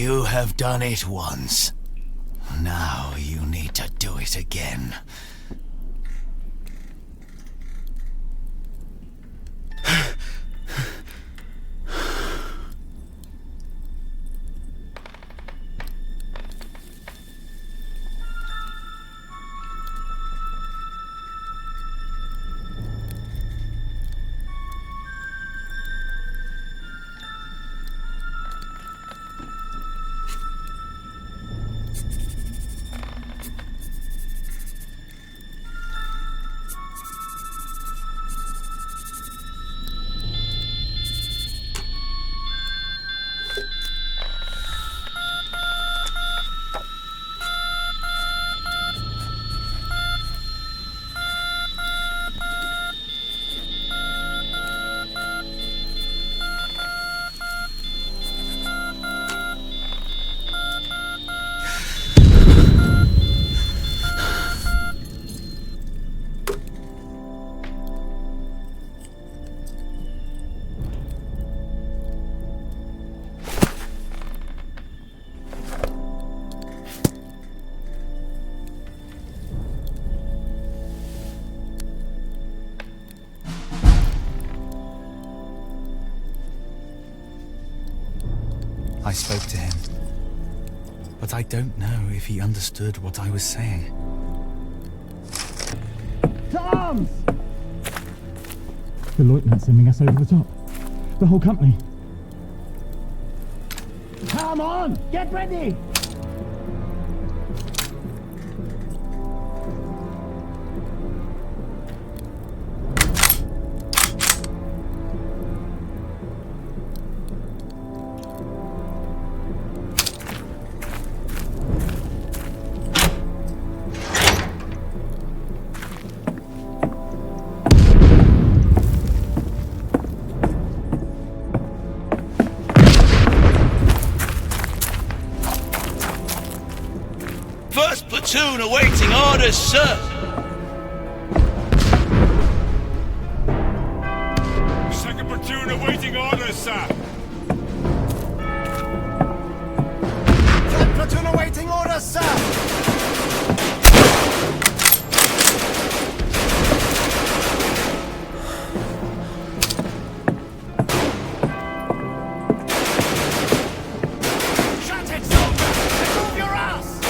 You have done it once. Now you need to do it again. I spoke to him, but I don't know if he understood what I was saying. Arms! The lieutenant's sending us over the top. The whole company. Come on! Get ready! First platoon awaiting orders, sir. Second platoon awaiting orders, sir. Third platoon awaiting orders, sir. Shut it, soldier! Move your ass!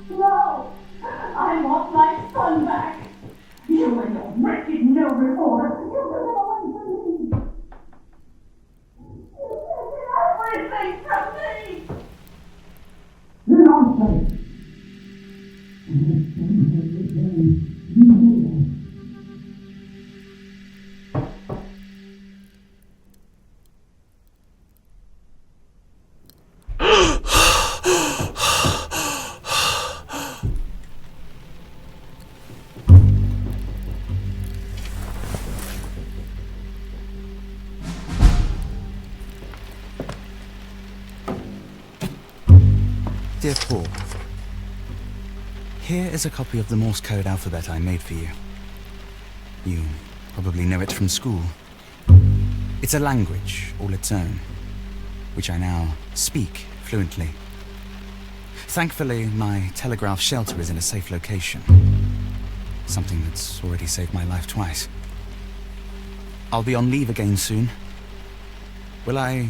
No! I want my son back! You and your wretched no reporter! You took it away from me! You took everything from me! Nonsense! Dear Paul, here is a copy of the Morse code alphabet I made for you. You probably know it from school. It's a language all its own, which I now speak fluently. Thankfully, my telegraph shelter is in a safe location. Something that's already saved my life twice. I'll be on leave again soon. Will I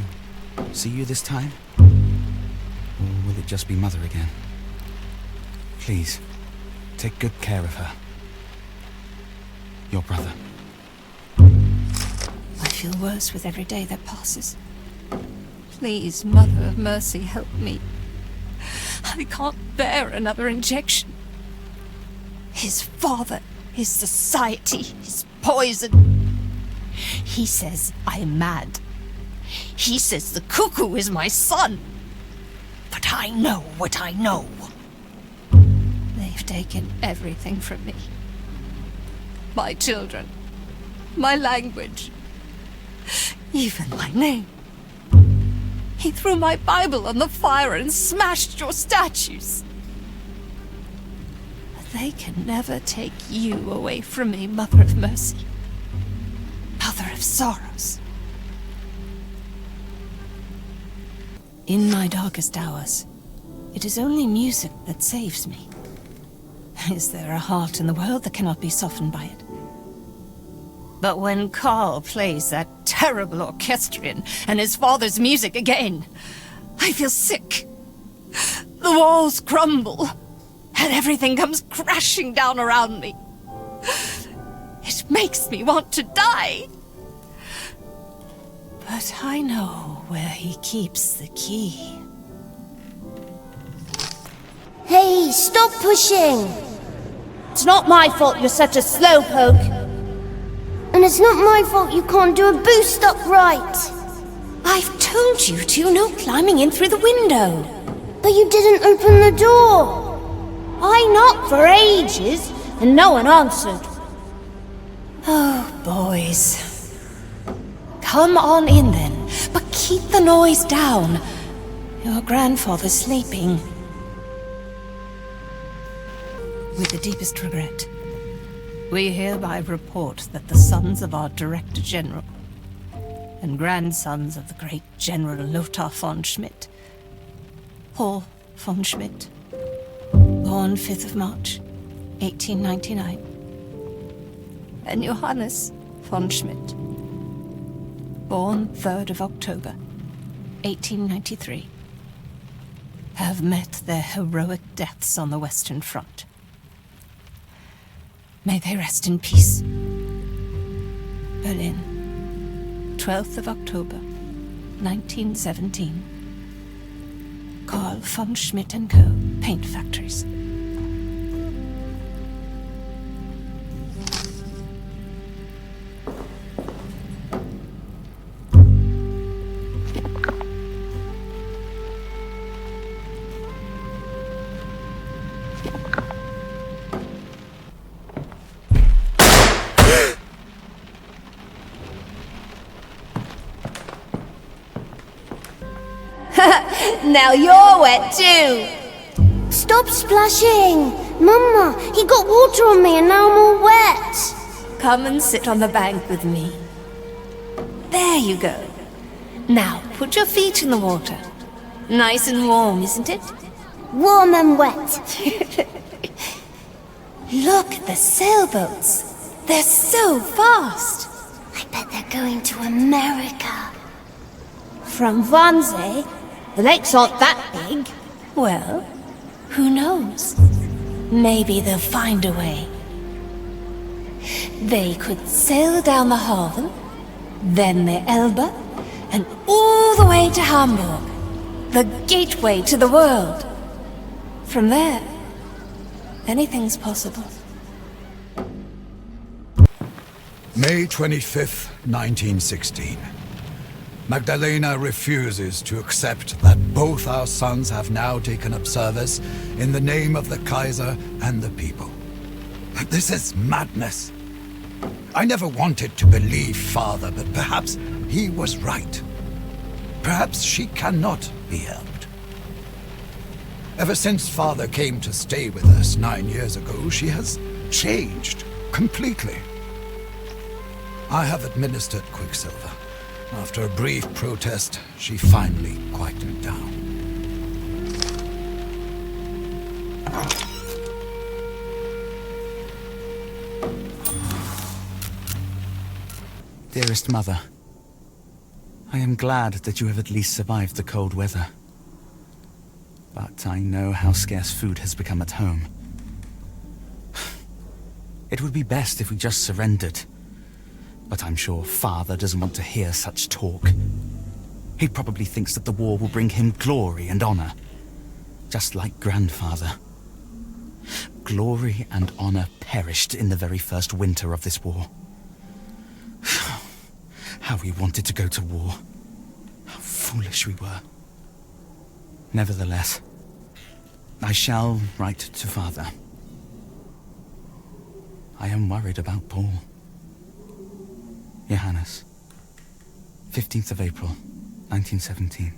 see you this time? Or will it just be Mother again? Please, take good care of her. Your brother. I feel worse with every day that passes. Please, Mother of Mercy, help me. I can't bear another injection. His father, his society, his poison. He says I'm mad. He says the cuckoo is my son. But I know what I know. They've taken everything from me. My children, my language, even my name. He threw my Bible on the fire and smashed your statues. But they can never take you away from me, Mother of Mercy. Mother of Sorrows. In my darkest hours, it is only music that saves me. Is there a heart in the world that cannot be softened by it? But when Carl plays that terrible orchestrion and his father's music again, I feel sick. The walls crumble, and everything comes crashing down around me. It makes me want to die. But I know where he keeps the key. Hey, stop pushing! It's not my fault you're such a slowpoke. And it's not my fault you can't do a boost up right. I've told you to, no climbing in through the window. But you didn't open the door. I knocked for ages, and no one answered. Oh, boys. Come on in then, but keep the noise down. Your grandfather's sleeping. With the deepest regret, we hereby report that the sons of our Director General and grandsons of the great General Lothar von Schmidt, Paul von Schmidt, born 5th of March, 1899, and Johannes von Schmidt, born 3rd of October, 1893, have met their heroic deaths on the Western Front. May they rest in peace. Berlin, 12th of October, 1917. Carl von Schmidt & Co., Paint Factories. Now you're wet too! Stop splashing! Mama, he got water on me and now I'm all wet! Come and sit on the bank with me. There you go. Now put your feet in the water. Nice and warm, isn't it? Warm and wet. Look at the sailboats. They're so fast. I bet they're going to America. From Wannsee? The lakes aren't that big. Well, who knows? Maybe they'll find a way. They could sail down the Havel, then the Elbe, and all the way to Hamburg, the gateway to the world. From there, anything's possible. May 25th, 1916. Magdalena refuses to accept that both our sons have now taken up service in the name of the Kaiser and the people. This is madness. I never wanted to believe Father, but perhaps he was right. Perhaps she cannot be helped. Ever since Father came to stay with us 9 years ago, she has changed completely. I have administered Quicksilver. After a brief protest, she finally quieted down. Dearest Mother, I am glad that you have at least survived the cold weather. But I know how scarce food has become at home. It would be best if we just surrendered. But I'm sure Father doesn't want to hear such talk. He probably thinks that the war will bring him glory and honor. Just like Grandfather. Glory and honor perished in the very first winter of this war. How we wanted to go to war. How foolish we were. Nevertheless, I shall write to Father. I am worried about Paul. Johannes, 15th of April, 1917.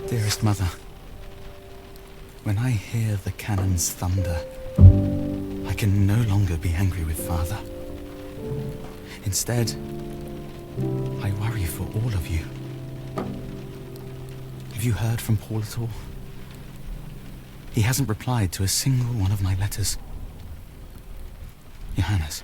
Dearest Mother, when I hear the cannon's thunder, I can no longer be angry with Father. Instead, I worry for all of you. Have you heard from Paul at all? He hasn't replied to a single one of my letters. Johannes.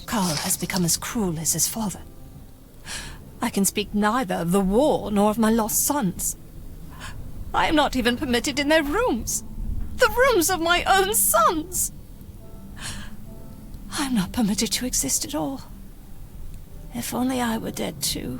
Carl has become as cruel as his father. I can speak neither of the war nor of my lost sons. I am not even permitted in their rooms. The rooms of my own sons. I am not permitted to exist at all. If only I were dead too.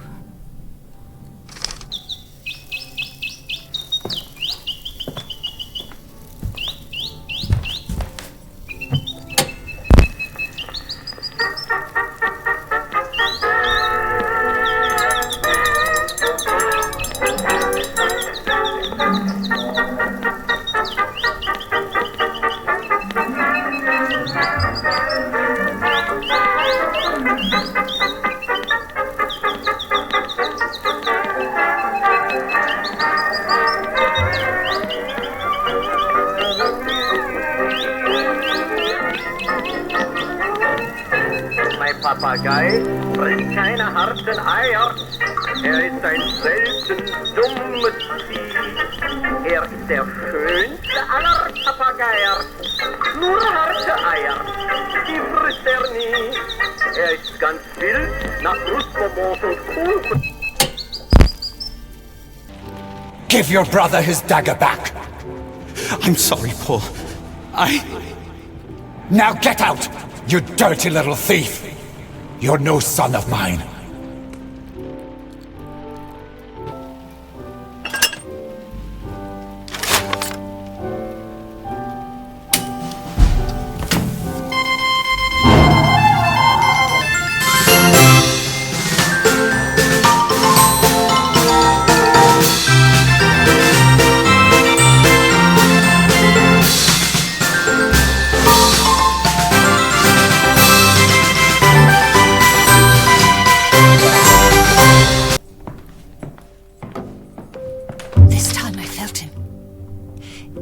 Papagei bringt keine harten Eier. Ist ein selten dummes Vieh. Ist der schönste aller Papageier. Nur harte Eier, die frisst nie. Ist ganz wild nach Brustbonbons und Kuchen. Give your brother his dagger back. I'm sorry, Paul. Now get out, you dirty little thief. You're no son of mine.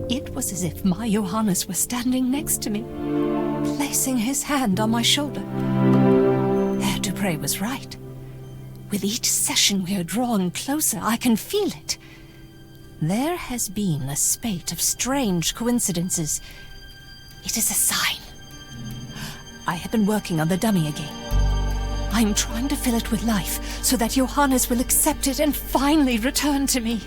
It was as if my Johannes were standing next to me, placing his hand on my shoulder. Herr Dupre was right. With each session we are drawing closer, I can feel it. There has been a spate of strange coincidences. It is a sign. I have been working on the dummy again. I'm trying to fill it with life so that Johannes will accept it and finally return to me.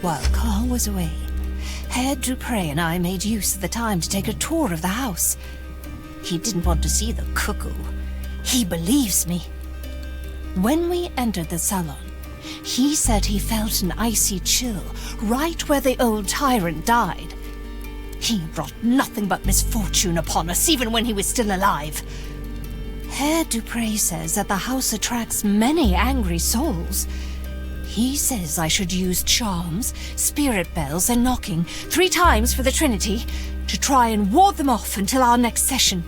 While Carl was away, Herr Dupre and I made use of the time to take a tour of the house. He didn't want to see the cuckoo. He believes me. When we entered the salon, he said he felt an icy chill right where the old tyrant died. He brought nothing but misfortune upon us, even when he was still alive. Herr Dupre says that the house attracts many angry souls. He says I should use charms, spirit bells, and knocking 3 times for the Trinity to try and ward them off until our next session.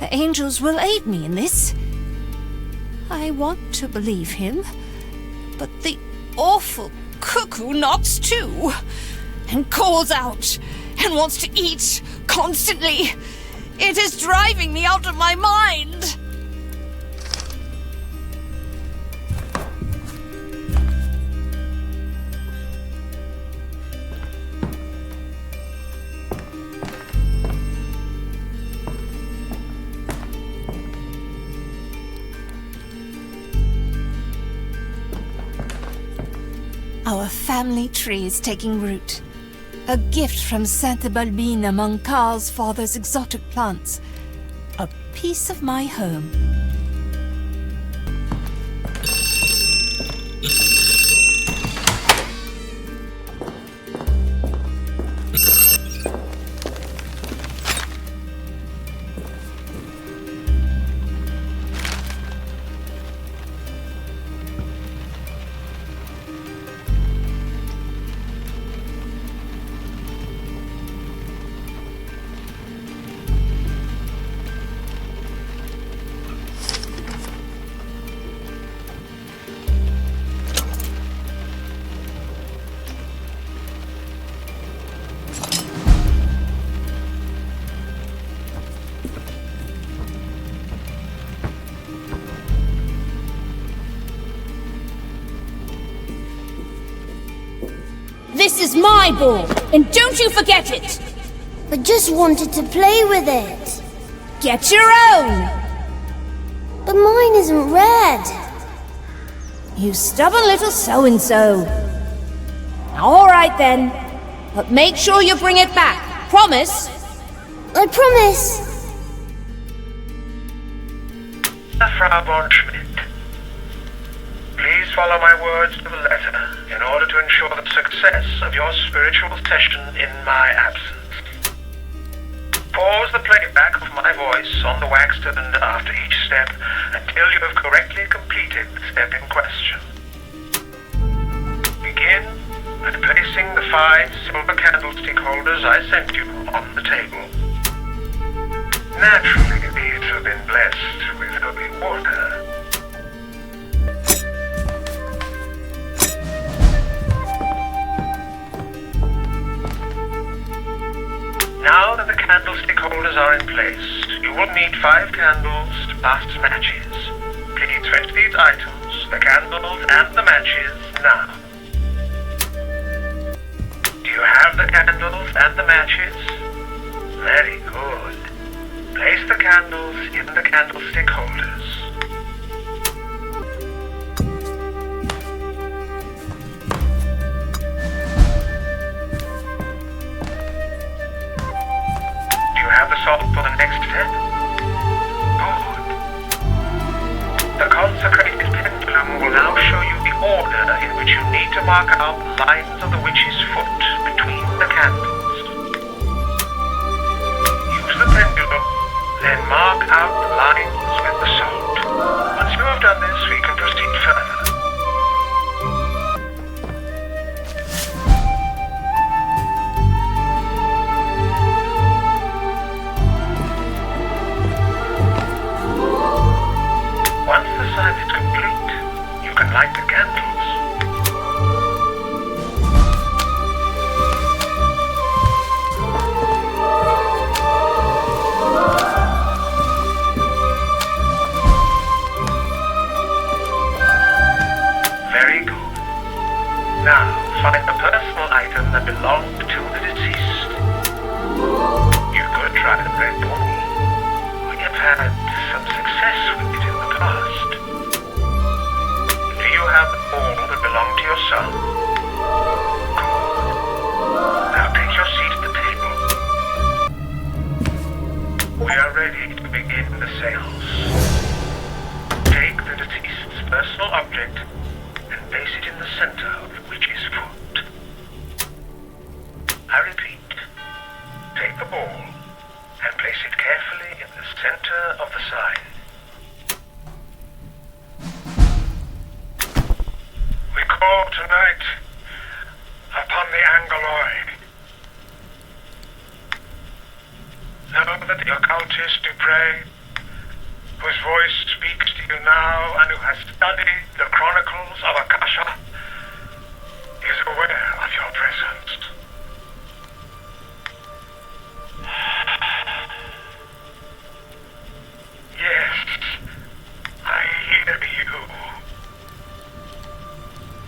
The angels will aid me in this. I want to believe him, but the awful cuckoo knocks too, and calls out, and wants to eat constantly. It is driving me out of my mind. Our family tree is taking root. A gift from Santa Balbina among Carl's father's exotic plants. A piece of my home. This is my ball, and don't you forget it! I just wanted to play with it. Get your own! But mine isn't red. You stubborn little so-and-so. Alright then, but make sure you bring it back. Promise? I promise. Frau von Schmidt, please follow my words to the letter in order to ensure the success of your spiritual session in my absence. Pause the playback of my voice on the wax cylinder after each step until you have correctly completed the step in question. Begin by placing the 5 silver candlestick holders I sent you on the table. Naturally, these have been blessed with holy water. Now that the candlestick holders are in place, you will need 5 candles to pass matches. Please fetch these items, the candles and the matches, now. Do you have the candles and the matches? Very good. Place the candles in the candlestick holders. Have the salt for the next step? Good. The consecrated pendulum will now show you the order in which you need to mark out the lines of the witch's foot between the candles. Use the pendulum, then mark out the lines with the salt. Once you have done this, we can proceed further. Once the sign is complete, you can light the candles. Very good. Now, find the personal item that belonged to the deceased. You could try the red ball. We have had some success with it in the past. Do you have the ball that belonged to your son? Good. Now take your seat at the table. We are ready to begin the seance. Take the deceased's personal object and place it in the center of the witch's foot. I repeat, take the ball and place it carefully in the center of the sign. We call tonight upon the Angeloi. Know that the occultist Dupre, whose voice speaks to you now and who has studied the chronicles of Akasha, is aware of your presence. Yes, I hear you.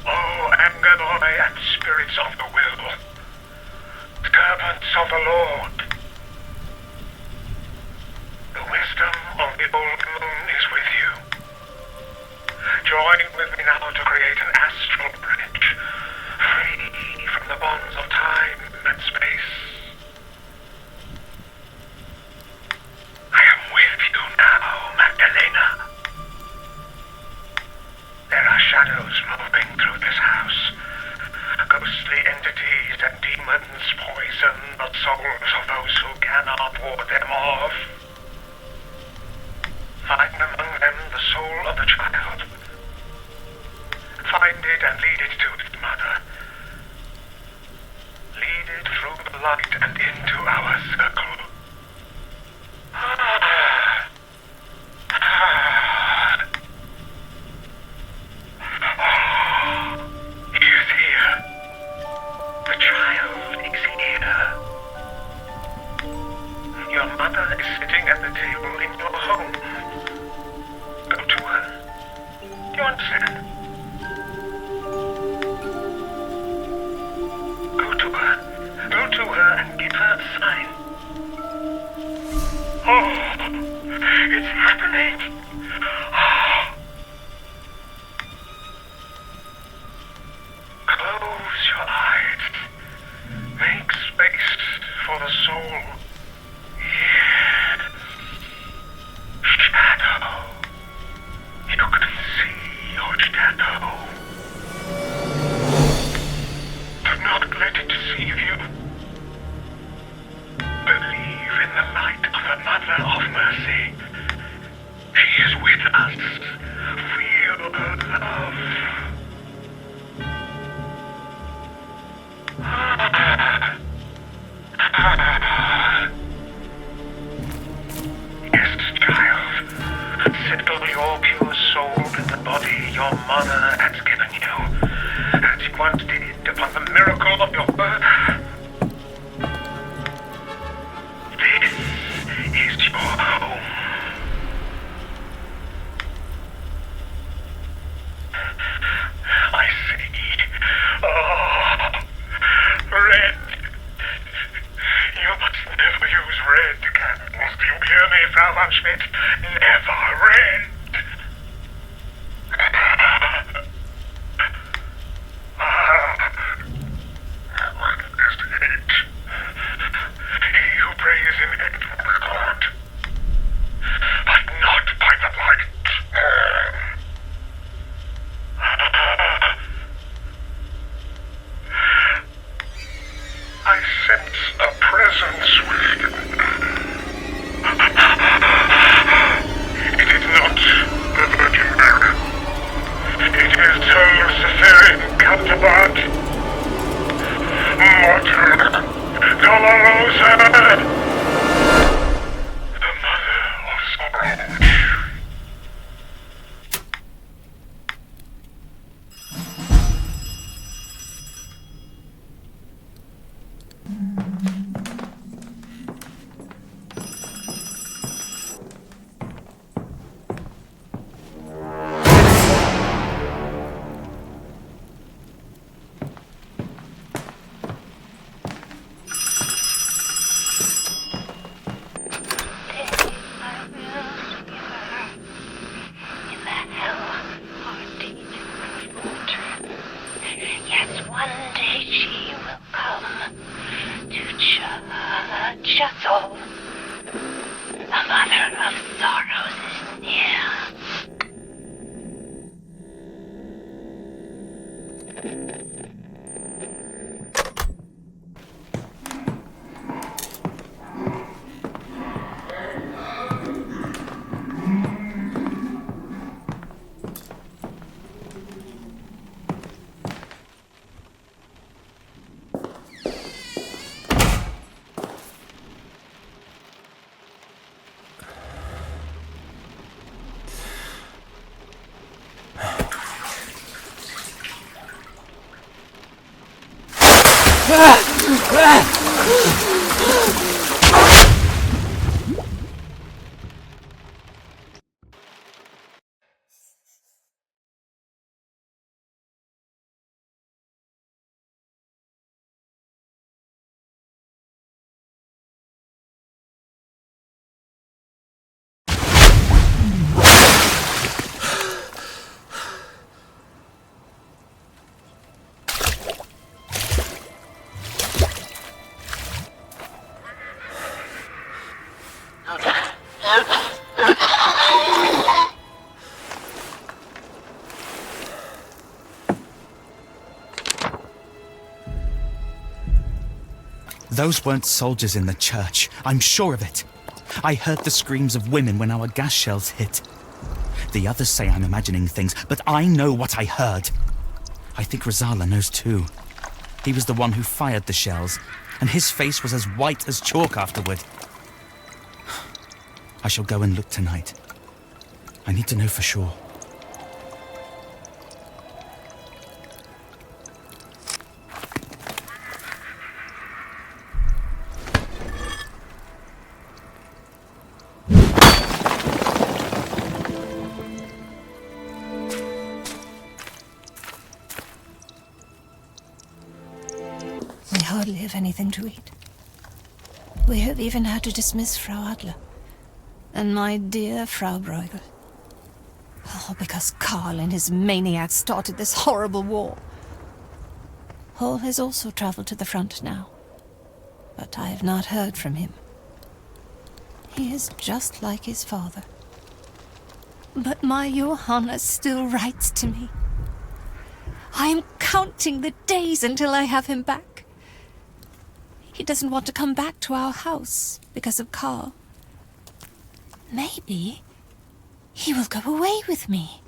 Oh, Angeloi and spirits of the will, servants of the Lord. The wisdom of the old moon is with you. Join with me now to create an astral bridge, free from the bonds of time and space. I am with you now, Magdalena. There are shadows moving through this house. Ghostly entities and demons poison the souls of those who cannot ward them off. Find among them the soul of the child. Find it and lead it to its mother. Lead it through the light and into our circle. He is here. The child is here. Your mother is sitting at the table in your home. Go to her. Do you understand? Go to her. Go to her and give her a sign. Oh, it's happening. Close your eyes. Make space for the soul. Yes. Shadow. You can see your shadow. Do not let it deceive you. Believe in the light of a Frau von Schmidt, never end. What is hate? He who prays in hate will be caught, but not by the light. I sense a presence within. It is not the Virgin Mary. It is her Luciferian counterpart, Mater Dolorosa, the Mother of Sorrow. Those weren't soldiers in the church. I'm sure of it. I heard the screams of women when our gas shells hit. The others say I'm imagining things, but I know what I heard. I think Rosala knows too. He was the one who fired the shells, and his face was as white as chalk afterward. I shall go and look tonight. I need to know for sure. We hardly have anything to eat. We have even had to dismiss Frau Adler. And my dear Frau Bruegel. All because Karl and his maniacs started this horrible war. Hall has also traveled to the front now. But I have not heard from him. He is just like his father. But my Johanna still writes to me. I am counting the days until I have him back. He doesn't want to come back to our house because of Karl. Maybe he will go away with me.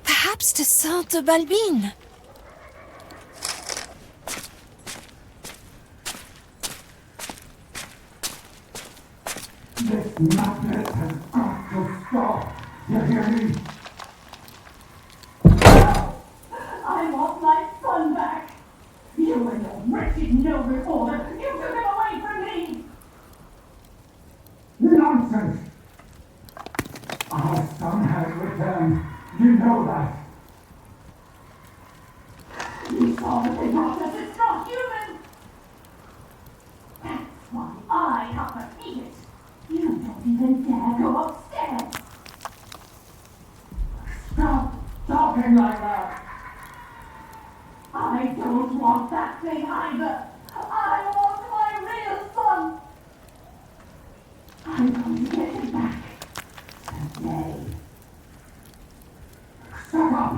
Perhaps to Sainte-Balbine. This madness has got to stop. You hear me? I want my son back. You and your wretched no reporter, you took him away from me. Nonsense! Our son has returned. You know that. You saw what they brought us. It's not human. That's why I have to eat it. You don't even dare go upstairs. Stop talking like that. I don't want that thing either. I want my real son. I'm going to get him back today. Stop up.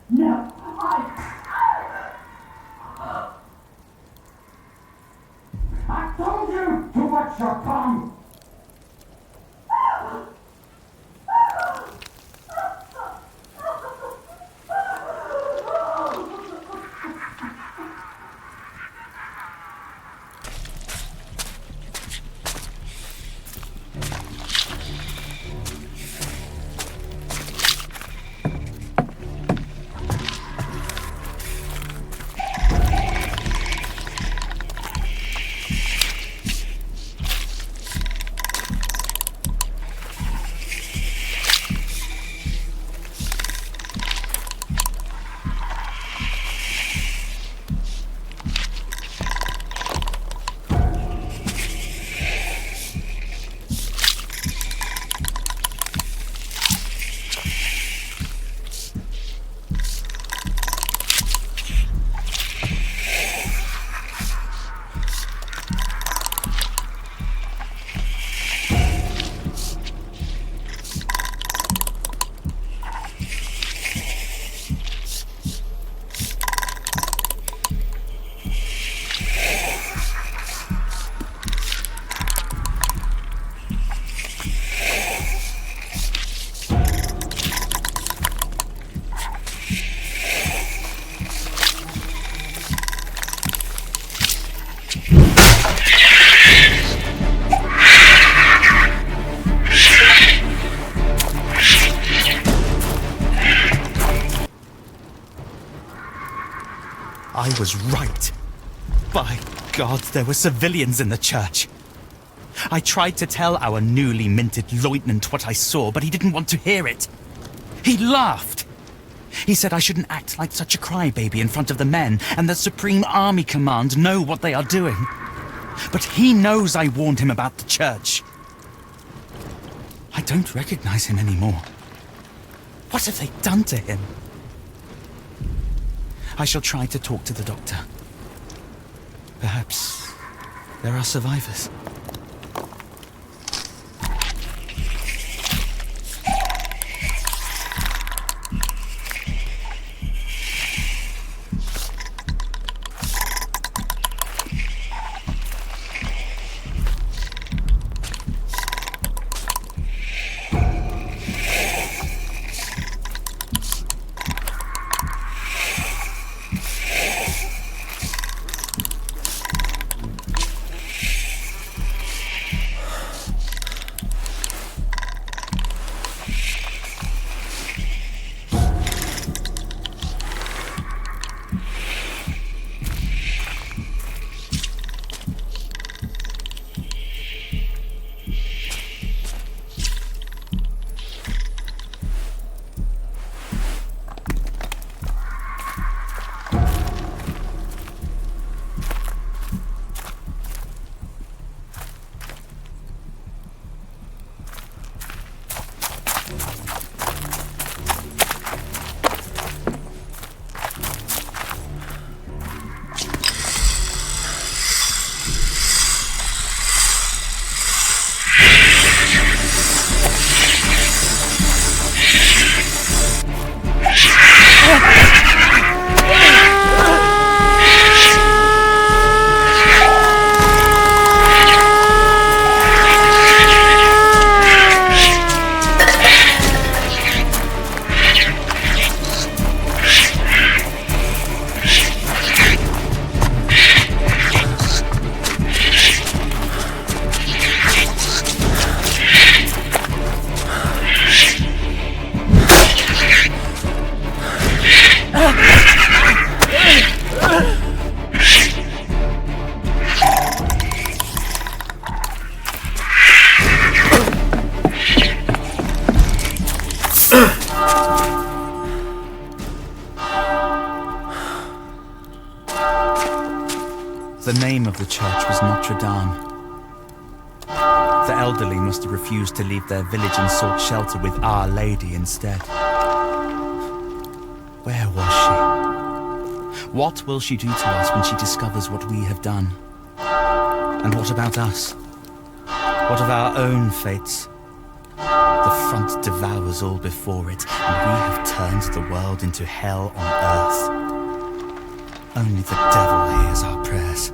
No, I told you to watch your tongue. I was right. By God, there were civilians in the church. I tried to tell our newly minted lieutenant what I saw, but he didn't want to hear it. He laughed. He said I shouldn't act like such a crybaby in front of the men, and the Supreme Army Command know what they are doing. But he knows I warned him about the church. I don't recognize him anymore. What have they done to him? I shall try to talk to the doctor. Perhaps there are survivors. The name of the church was Notre Dame. The elderly must have refused to leave their village and sought shelter with Our Lady instead. Where was she? What will she do to us when she discovers what we have done? And what about us? What of our own fates? The front devours all before it, and we have turned the world into hell on earth. Only the devil hears our prayers.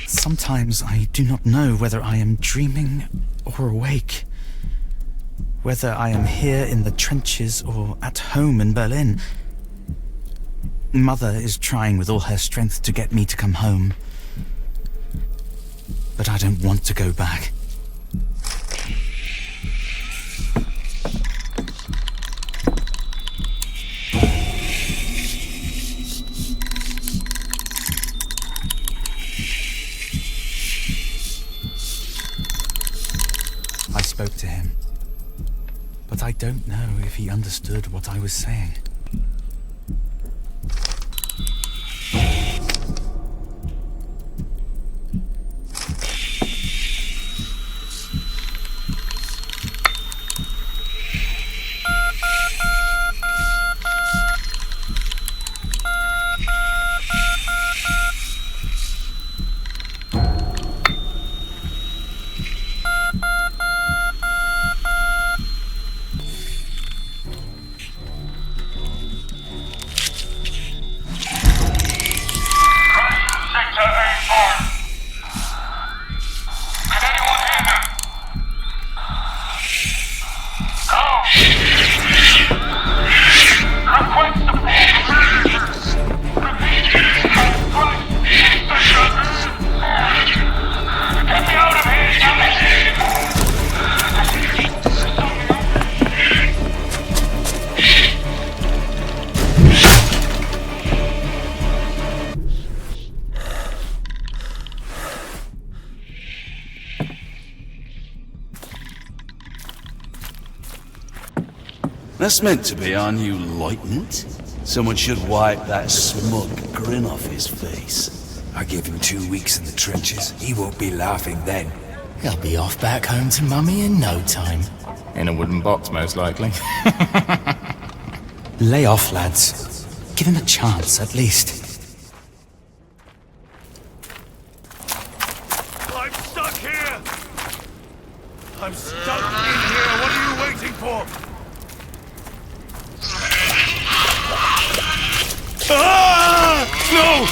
Sometimes I do not know whether I am dreaming or awake. Whether I am here in the trenches or at home in Berlin. Mother is trying with all her strength to get me to come home. But I don't want to go back. I spoke to him, but I don't know if he understood what I was saying. That's meant to be our new lieutenant. Someone should wipe that smug grin off his face. I give him 2 weeks in the trenches. He won't be laughing then. He'll be off back home to Mummy in no time. In a wooden box, most likely. Lay off, lads. Give him a chance, at least. I'm stuck here! I'm stuck in here! What are you waiting for? Ah! No!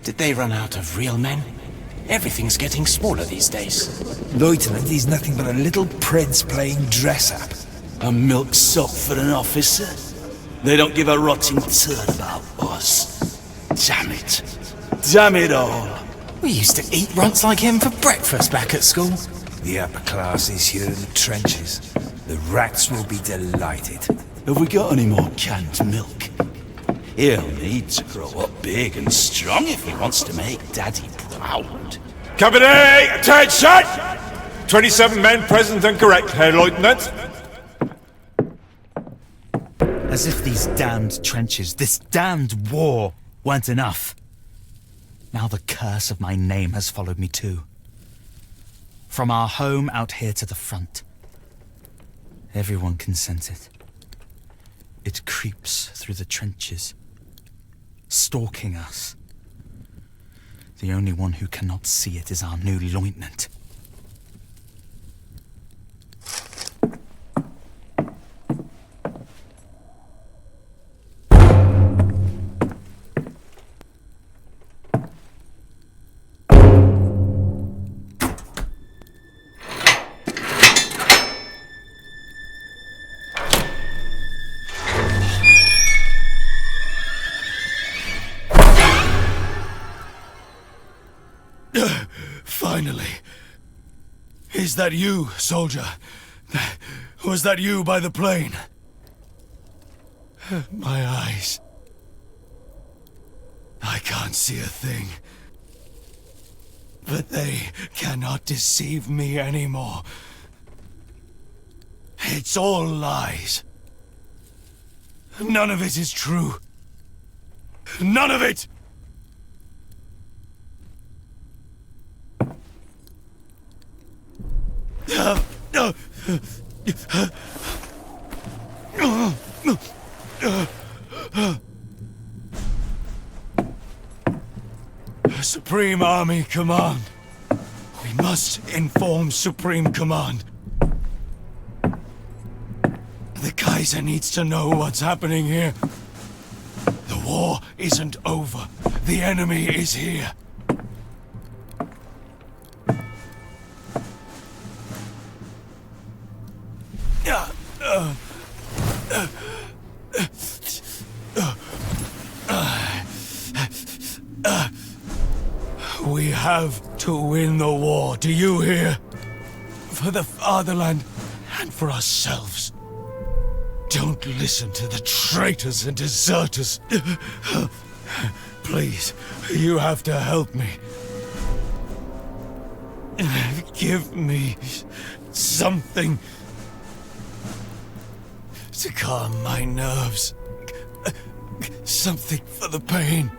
Did they run out of real men? Everything's getting smaller these days. Lieutenant is nothing but a little prince playing dress-up. A milksop for an officer? They don't give a rotting turd about us. Damn it. Damn it all. We used to eat runts like him for breakfast back at school. The upper classes here in the trenches. The rats will be delighted. Have we got any more canned milk? He'll need to grow up big and strong if he wants to make Daddy proud. Company, attention! 27 men present and correct, Herr Lieutenant. As if these damned trenches, this damned war, weren't enough. Now the curse of my name has followed me too. From our home out here to the front. Everyone can sense it. It creeps through the trenches, stalking us. The only one who cannot see it is our new lieutenant. Finally. Is that you, soldier? Was that you by the plane? My eyes. I can't see a thing. But they cannot deceive me anymore. It's all lies. None of it is true. None of it! Supreme Army Command. We must inform Supreme Command. The Kaiser needs to know what's happening here. The war isn't over. The enemy is here. We have to win the war, do you hear? For the fatherland and for ourselves. Don't listen to the traitors and deserters. Please, you have to help me. Give me something to calm my nerves. Something for the pain.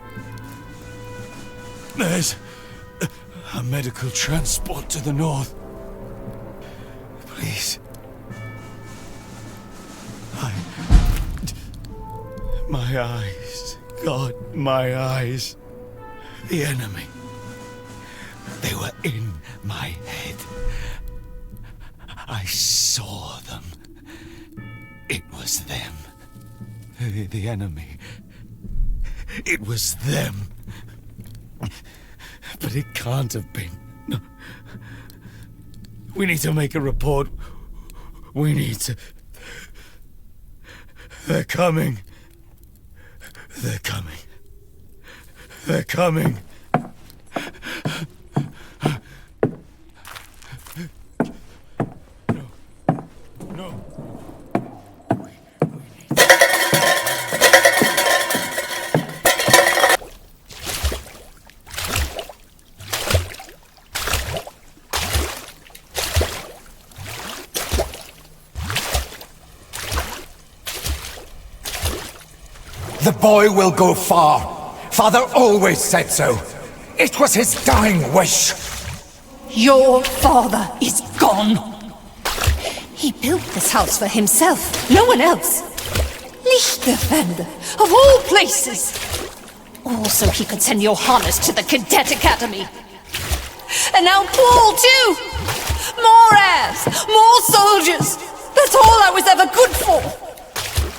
There's a medical transport to the north. Please. My eyes. God, my eyes. The enemy. They were in my head. I saw them. It was them. The enemy. It was them. But it can't have been. No. We need to make a report. We need to... They're coming. They're coming. They're coming. The boy will go far. Father always said so. It was his dying wish. Your father is gone. He built this house for himself, no one else. Lichterfelde, of all places. Also, he could send Johannes to the Cadet Academy. And now Paul, too. More heirs, more soldiers. That's all I was ever good for.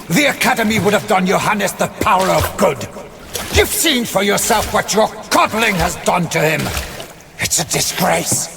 The Academy would have done Johannes the power of good. You've seen for yourself what your coddling has done to him. It's a disgrace.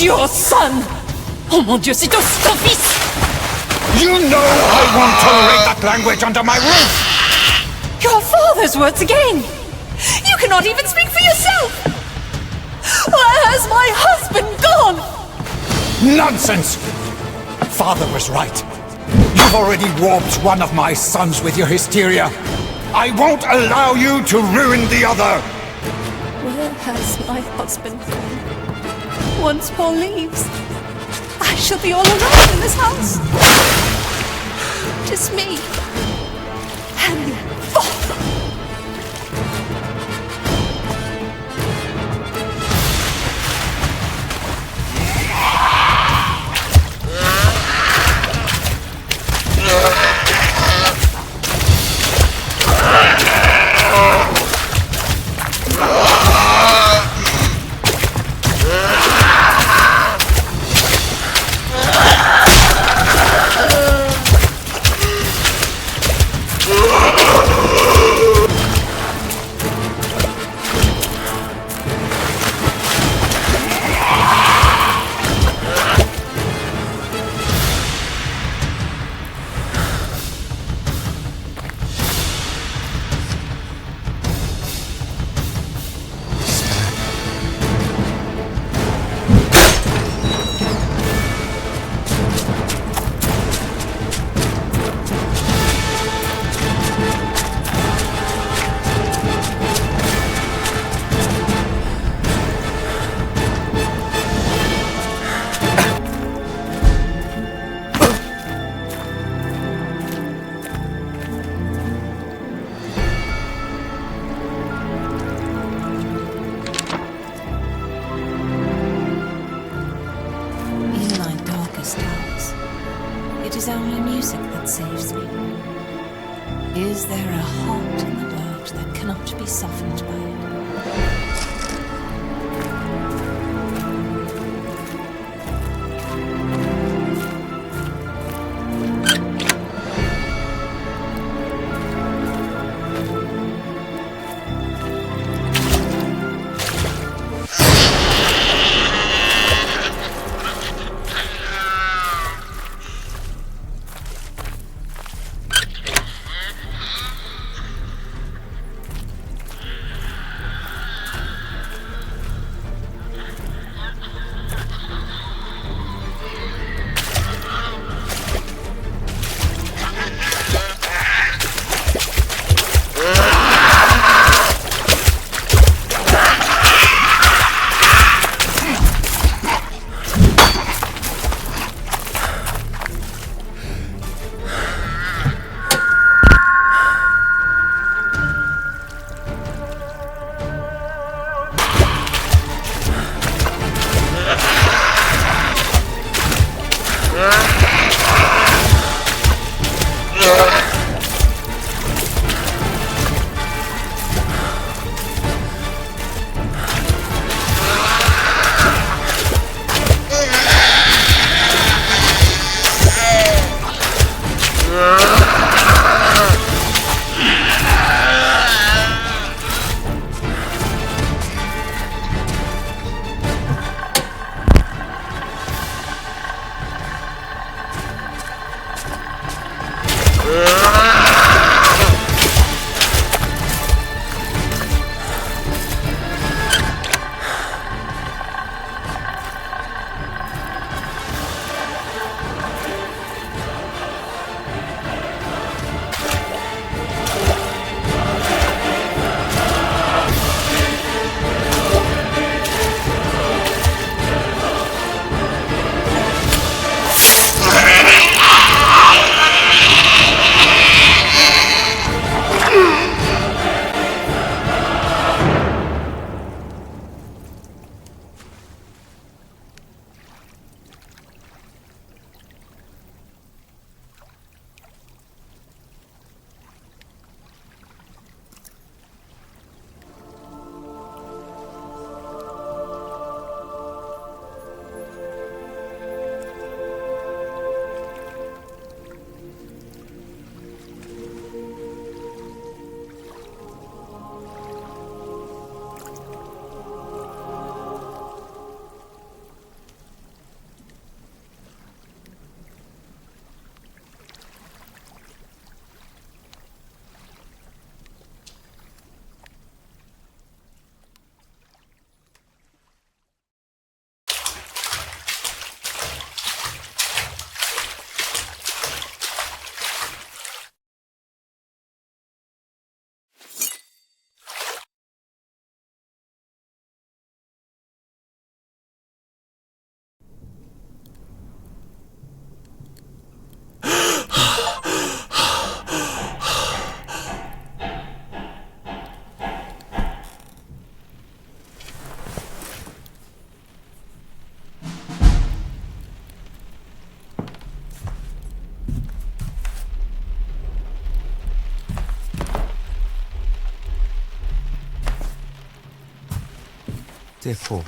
Your son! Oh mon Dieu, c'est ton fils! You know I won't tolerate that language under my roof! Your father's words again! You cannot even speak for yourself! Where has my husband gone? Nonsense! Father was right. You've already warped one of my sons with your hysteria. I won't allow you to ruin the other! Where has my husband gone? Once Paul leaves, I shall be all alone in this house. Just me and your father. It is only music that saves me. Is there a heart in the world that cannot be softened by it? Dear Paul,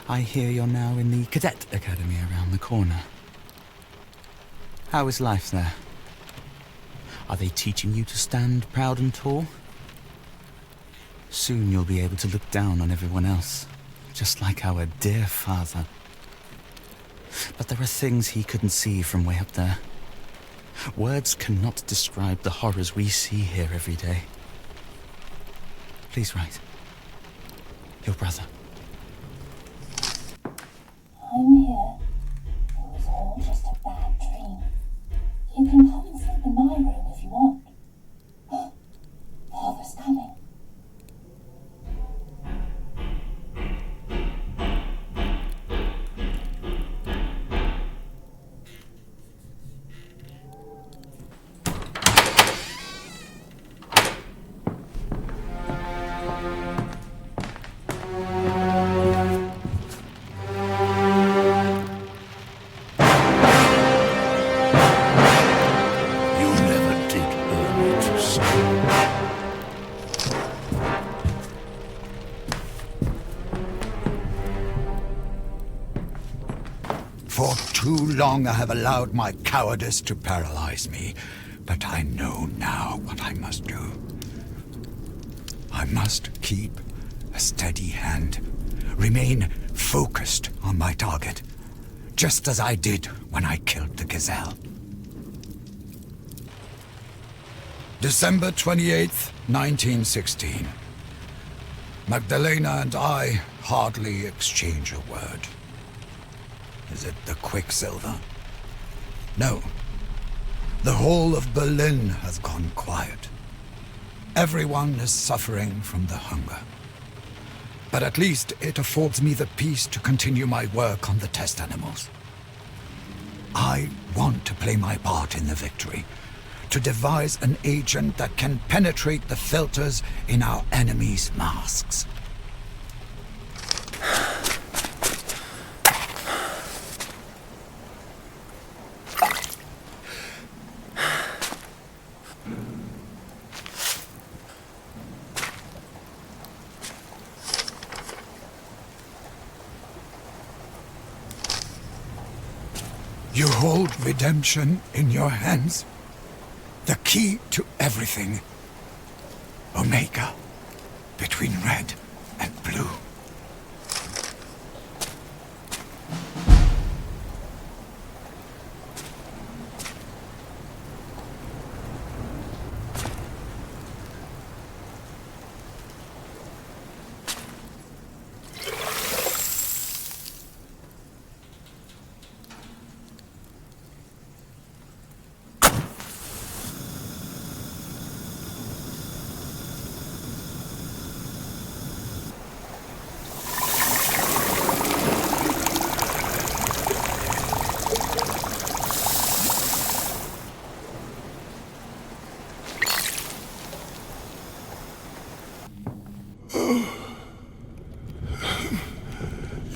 I hear you're now in the Cadet Academy around the corner. How is life there? Are they teaching you to stand proud and tall? Soon you'll be able to look down on everyone else, just like our dear father. But there are things he couldn't see from way up there. Words cannot describe the horrors we see here every day. Please write. Your brother. I'm here. It was all just a bad dream. You can come and sleep in my room if you want. Father's coming. For too long I have allowed my cowardice to paralyze me, but I know now what I must do. I must keep a steady hand, remain focused on my target, just as I did when I killed the gazelle. December 28th, 1916. Magdalena and I hardly exchange a word. Is it the Quicksilver? No. The whole of Berlin has gone quiet. Everyone is suffering from the hunger. But at least it affords me the peace to continue my work on the test animals. I want to play my part in the victory, to devise an agent that can penetrate the filters in our enemies' masks. You hold redemption in your hands, the key to everything. Omega, between red and blue.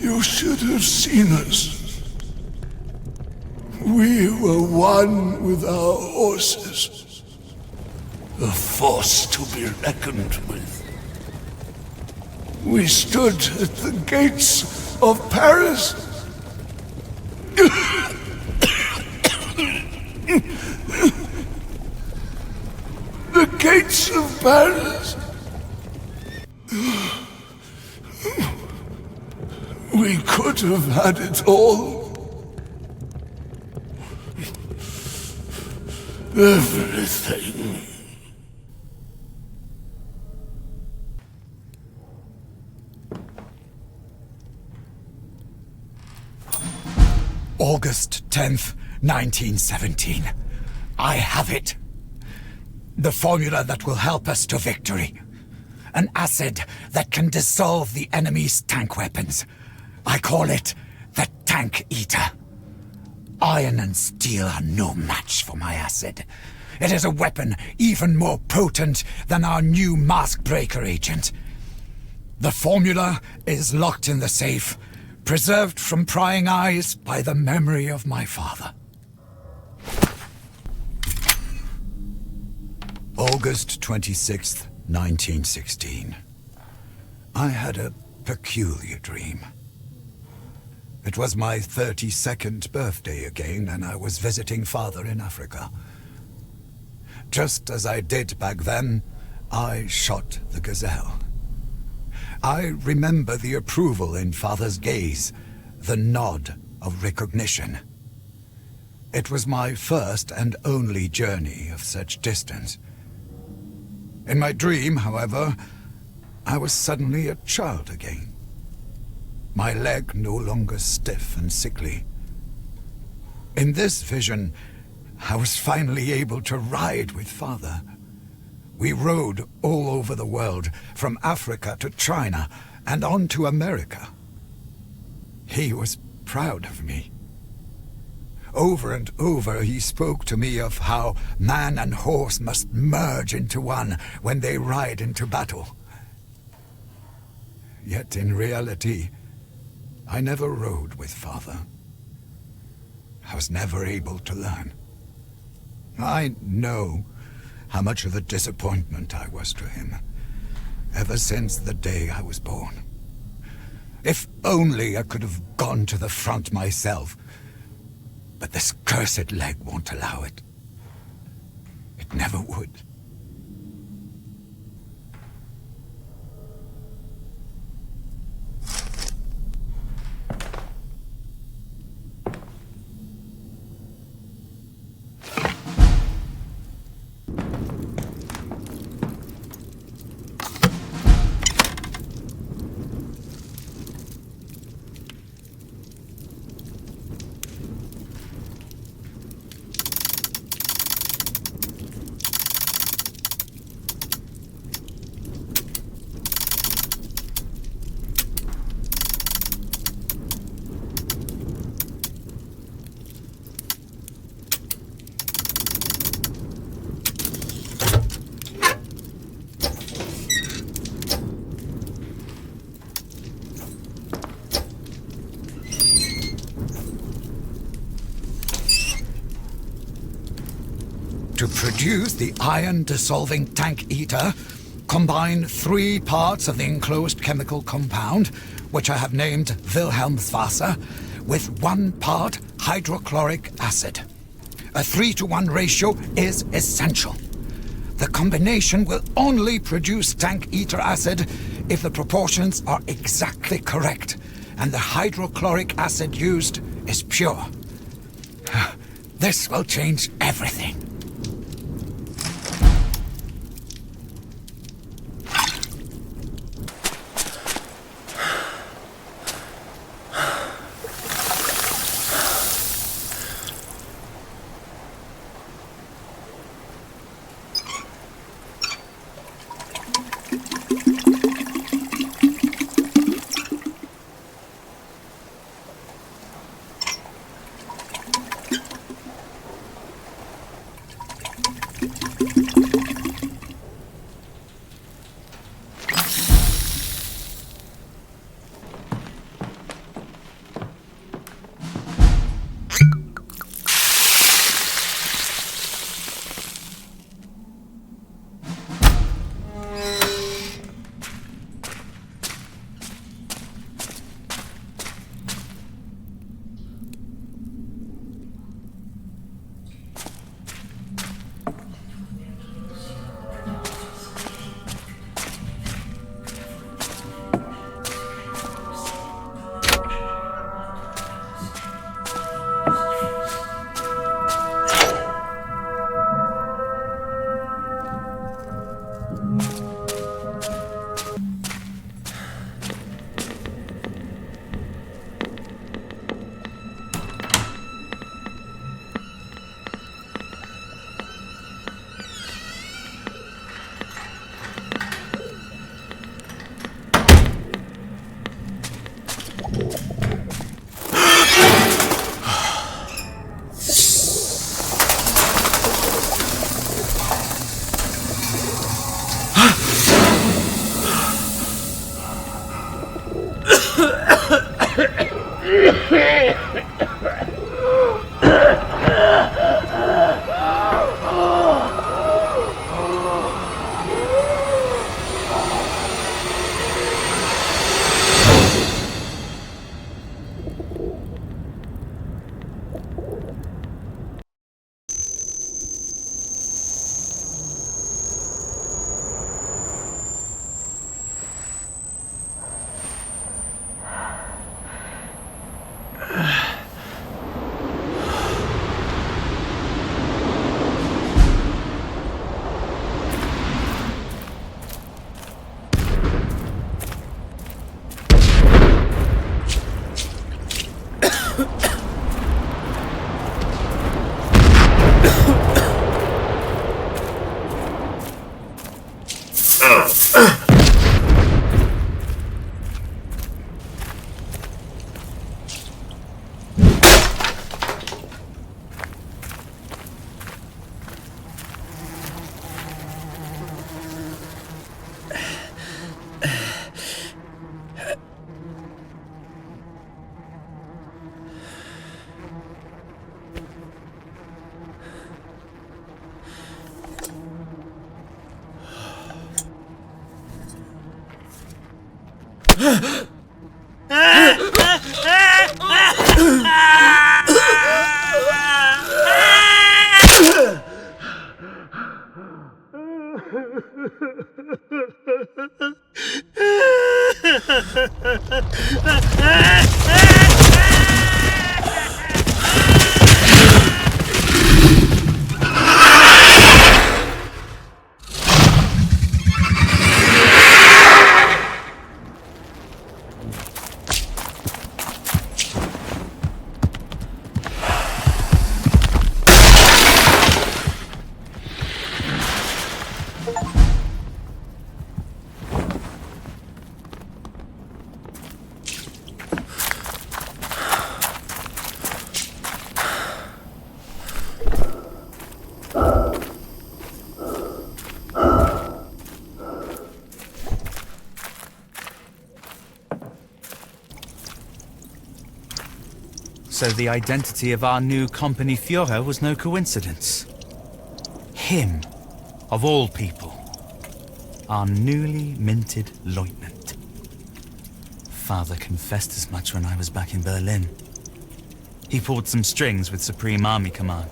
You should have seen us. We were one with our horses. A force to be reckoned with. We stood at the gates of Paris. The gates of Paris. We could have had it all. Everything. August 10th, 1917. I have it. The formula that will help us to victory. An acid that can dissolve the enemy's tank weapons. I call it the Tank Eater. Iron and steel are no match for my acid. It is a weapon even more potent than our new mask breaker agent. The formula is locked in the safe, preserved from prying eyes by the memory of my father. August 26th, 1916. I had a peculiar dream. It was my 32nd birthday again, and I was visiting Father in Africa. Just as I did back then, I shot the gazelle. I remember the approval in Father's gaze, the nod of recognition. It was my first and only journey of such distance. In my dream, however, I was suddenly a child again. My leg no longer stiff and sickly. In this vision, I was finally able to ride with Father. We rode all over the world, from Africa to China, and on to America. He was proud of me. Over and over he spoke to me of how man and horse must merge into one when they ride into battle. Yet in reality, I never rode with Father. I was never able to learn. I know how much of a disappointment I was to him, ever since the day I was born. If only I could have gone to the front myself, but this cursed leg won't allow it. It never would. To produce the iron-dissolving tank eater, combine 3 parts of the enclosed chemical compound, which I have named Wilhelmswasser, with 1 part hydrochloric acid. A 3-to-1 ratio is essential. The combination will only produce tank eater acid if the proportions are exactly correct, and the hydrochloric acid used is pure. This will change everything. So the identity of our new company Führer was no coincidence. Him, of all people, our newly minted lieutenant. Father confessed as much when I was back in Berlin. He pulled some strings with Supreme Army Command.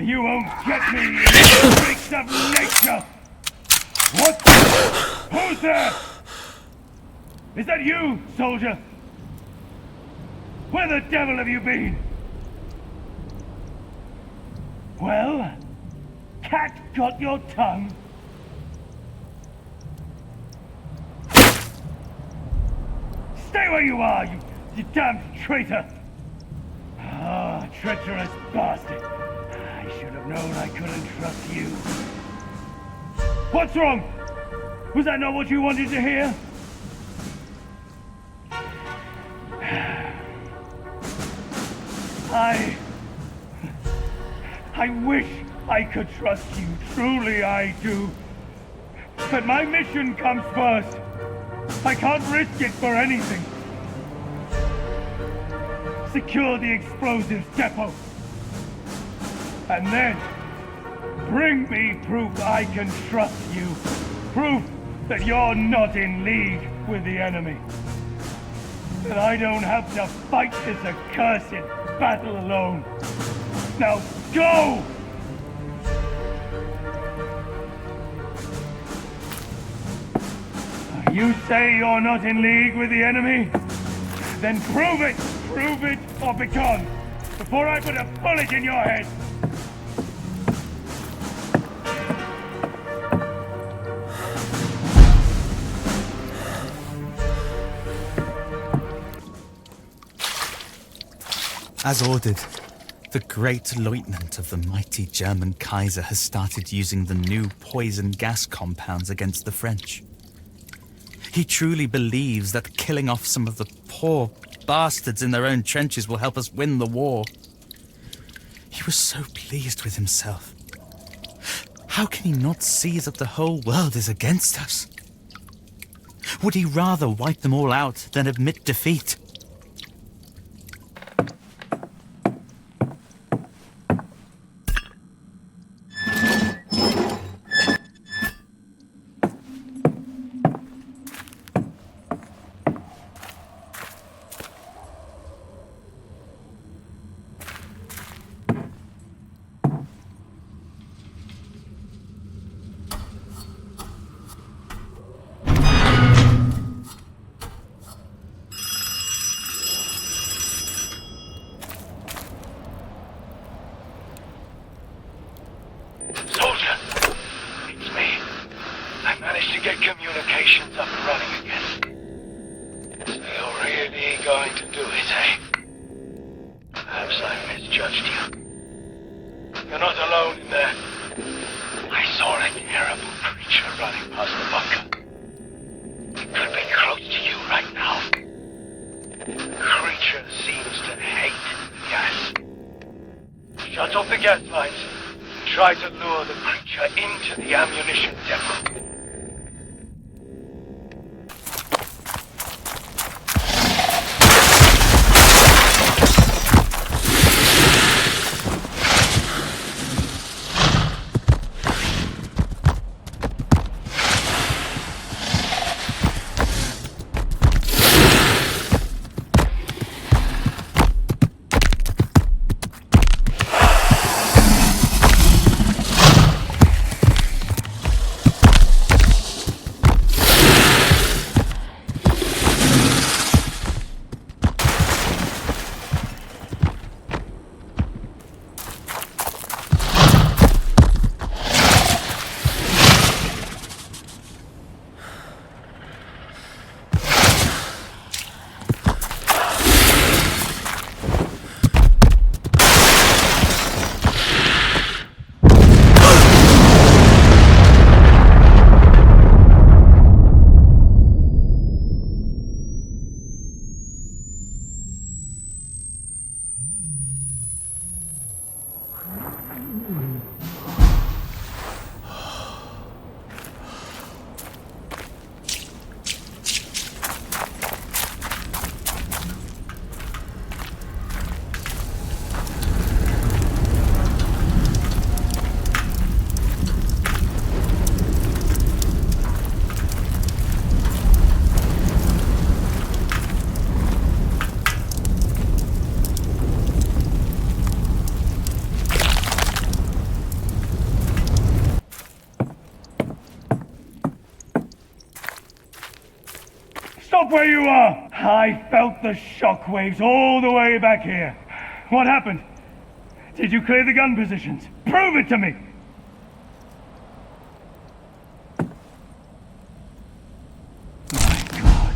You won't get me, you freaks of nature! What? Who's there? Is that you, soldier? Where the devil have you been? Well, cat got your tongue? Stay where you are, you damned traitor! Ah, treacherous bastard! I should have known I couldn't trust you. What's wrong? Was that not what you wanted to hear? I wish I could trust you. Truly I do. But my mission comes first. I can't risk it for anything. Secure the explosives depot. And then, bring me proof I can trust you. Proof that you're not in league with the enemy. That I don't have to fight this accursed battle alone. Now go! You say you're not in league with the enemy? Then prove it! Prove it or be gone! Before I put a bullet in your head! As ordered, the great lieutenant of the mighty German Kaiser has started using the new poison gas compounds against the French. He truly believes that killing off some of the poor bastards in their own trenches will help us win the war. He was so pleased with himself. How can he not see that the whole world is against us? Would he rather wipe them all out than admit defeat? Communications up and running again. So you're really going to do it, eh? Perhaps I misjudged you. You're not alone in there. I saw a terrible creature running past the bunker. It could be close to you right now. The creature seems to hate gas. Shut off the gas lines and try to lure the creature into the ammunition depot. where you are! I felt the shockwaves all the way back here. What happened? Did you clear the gun positions? Prove it to me! My God.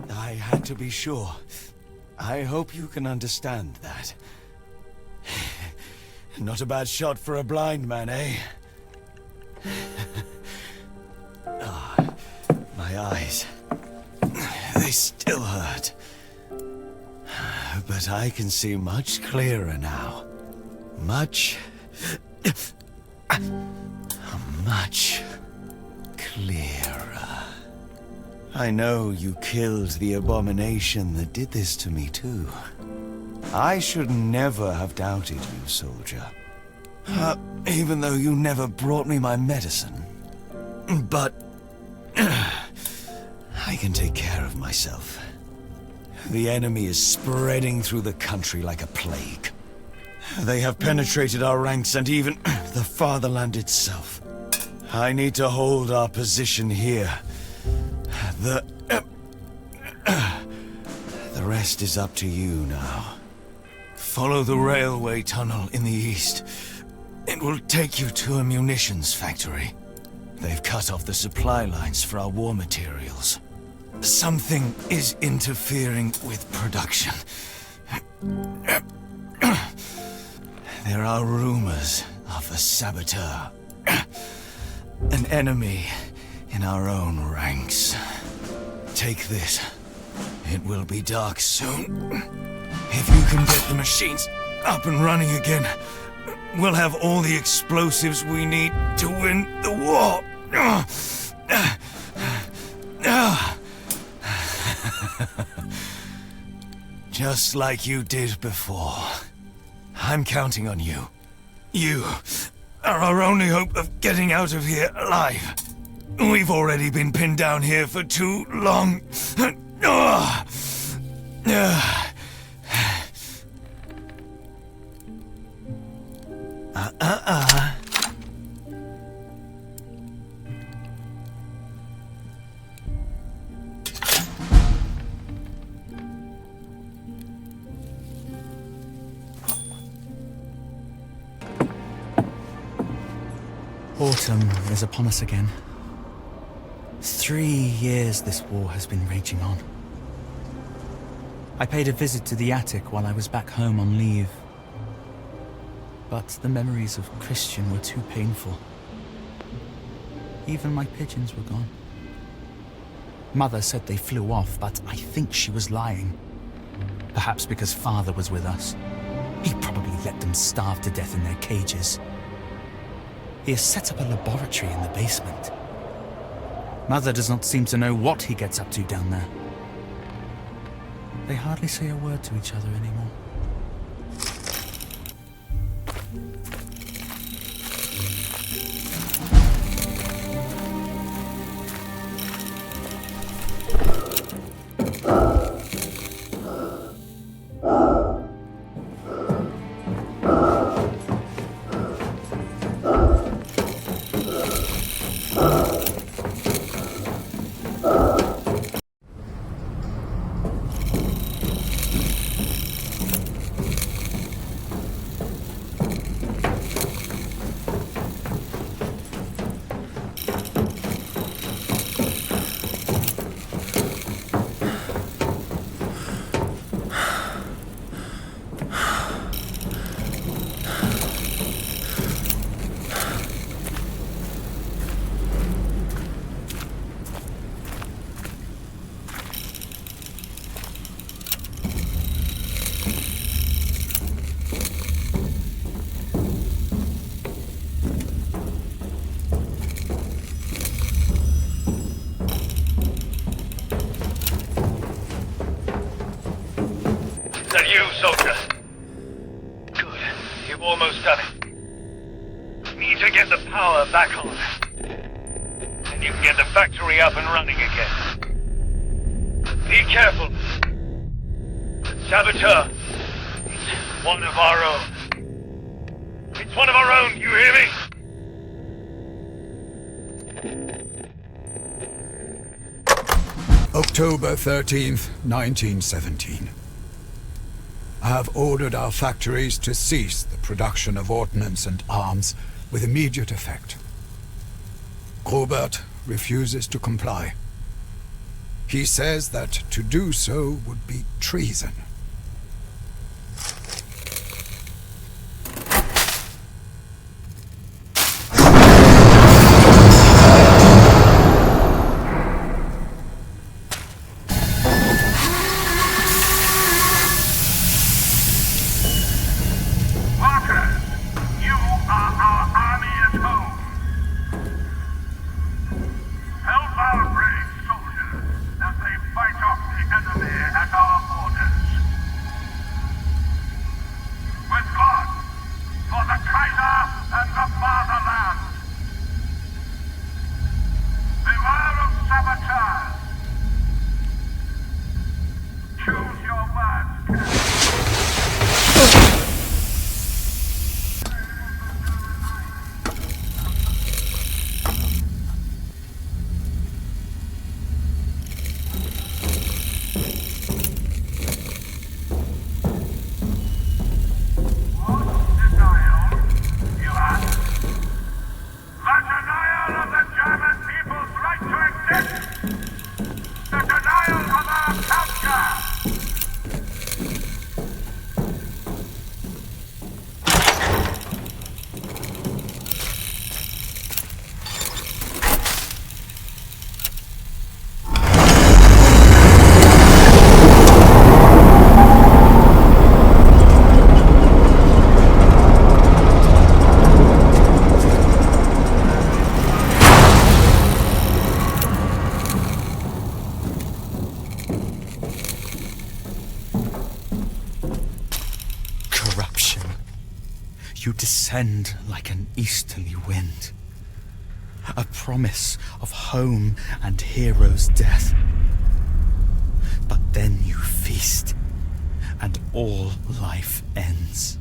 I had to be sure. I hope you can understand that. Not a bad shot for a blind man, eh? My eyes. They still hurt. But I can see much clearer now. Much clearer. I know you killed the abomination that did this to me too. I should never have doubted you, soldier. Even though you never brought me my medicine. But I can take care of myself. The enemy is spreading through the country like a plague. They have penetrated our ranks and even the fatherland itself. I need to hold our position here. The rest is up to you now. Follow the railway tunnel in the east. It will take you to a munitions factory. They've cut off the supply lines for our war materials. Something is interfering with production. There are rumors of a saboteur. An enemy in our own ranks. Take this. It will be dark soon. If you can get the machines up and running again, we'll have all the explosives we need to win the war. Just like you did before. I'm counting on you. You are our only hope of getting out of here alive. We've already been pinned down here for too long. Autumn is upon us again. 3 years this war has been raging on. I paid a visit to the attic while I was back home on leave. But the memories of Christian were too painful. Even my pigeons were gone. Mother said they flew off, but I think she was lying. Perhaps because Father was with us. He probably let them starve to death in their cages. He has set up a laboratory in the basement. Mother does not seem to know what he gets up to down there. They hardly say a word to each other anymore. Soldier. Good. You've almost done it. Need to get the power back on. Then you can get the factory up and running again. Be careful. The saboteur. It's one of our own. It's one of our own, you hear me? October 13th, 1917. I have ordered our factories to cease the production of ordnance and arms with immediate effect. Robert refuses to comply. He says that to do so would be treason. You descend like an easterly wind, a promise of home and hero's death. But then you feast, and all life ends.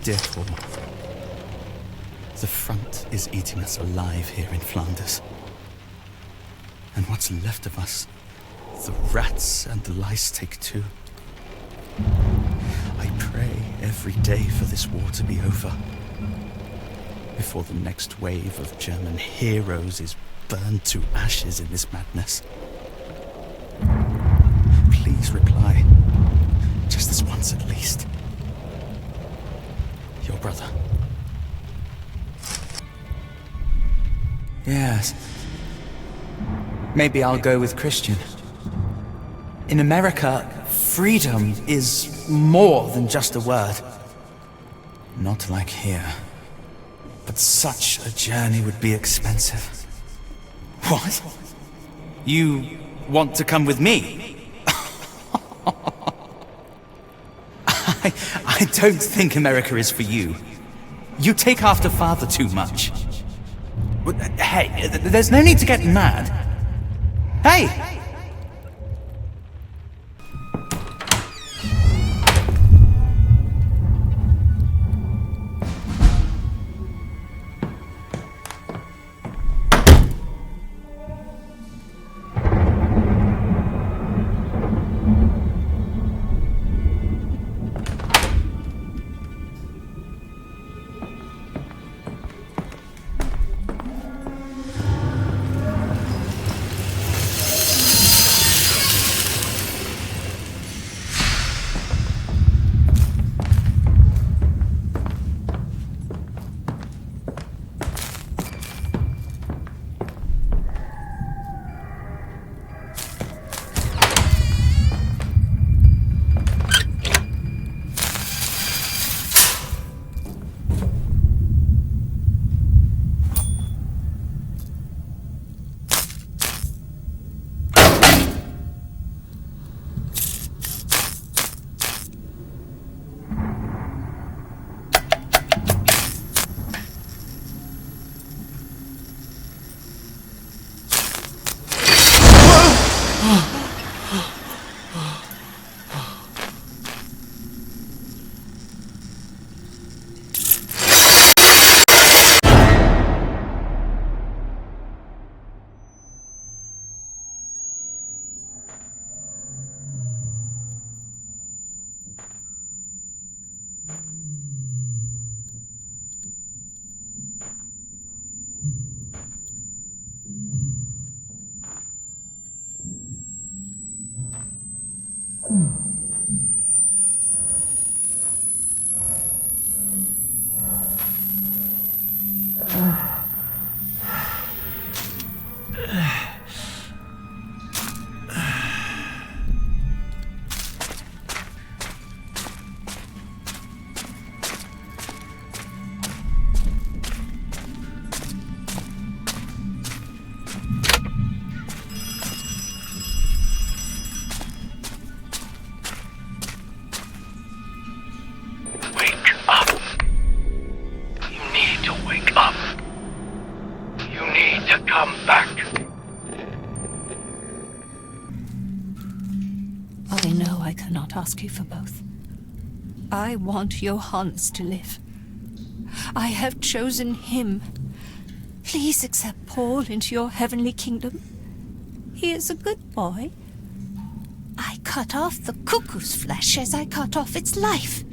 Dear Paul, the front is eating us alive here in Flanders. And what's left of us, the rats and the lice take too. I pray every day for this war to be over, before the next wave of German heroes is burned to ashes in this madness. Please reply, just this once at least. Your brother. Yes. Maybe I'll go with Christian. In America, freedom is more than just a word. Not like here. But such a journey would be expensive. What? You want to come with me? I don't think America is for you. You take after father too much. Hey, there's no need to get mad. Hey! I know I cannot ask you for both. I want Johannes to live. I have chosen him. Please accept Paul into your heavenly kingdom. He is a good boy. I cut off the cuckoo's flesh as I cut off its life,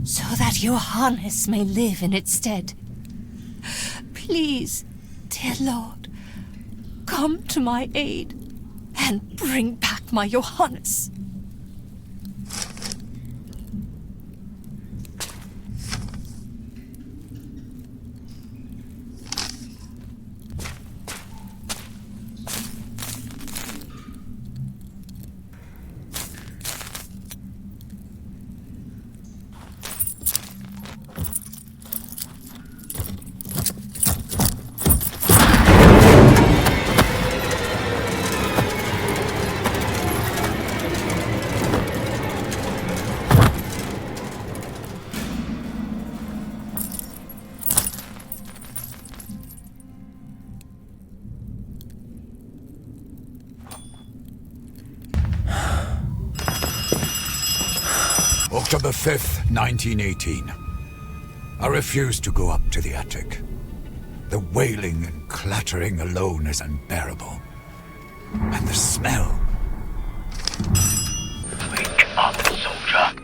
so that Johannes may live in its stead. Please, dear Lord, come to my aid and bring back my Johannes. October 5th, 1918. I refuse to go up to the attic. The wailing and clattering alone is unbearable. And the smell. Wake up, soldier.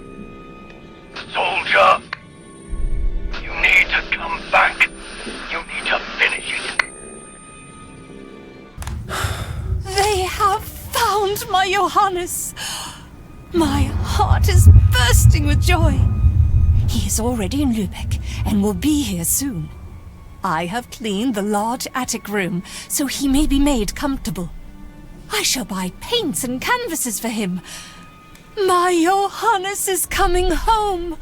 Soldier! You need to come back. You need to finish it. They have found my Johannes. My heart is bursting with joy. He is already in Lübeck and will be here soon. I have cleaned the large attic room so he may be made comfortable. I shall buy paints and canvases for him. My Johannes is coming home.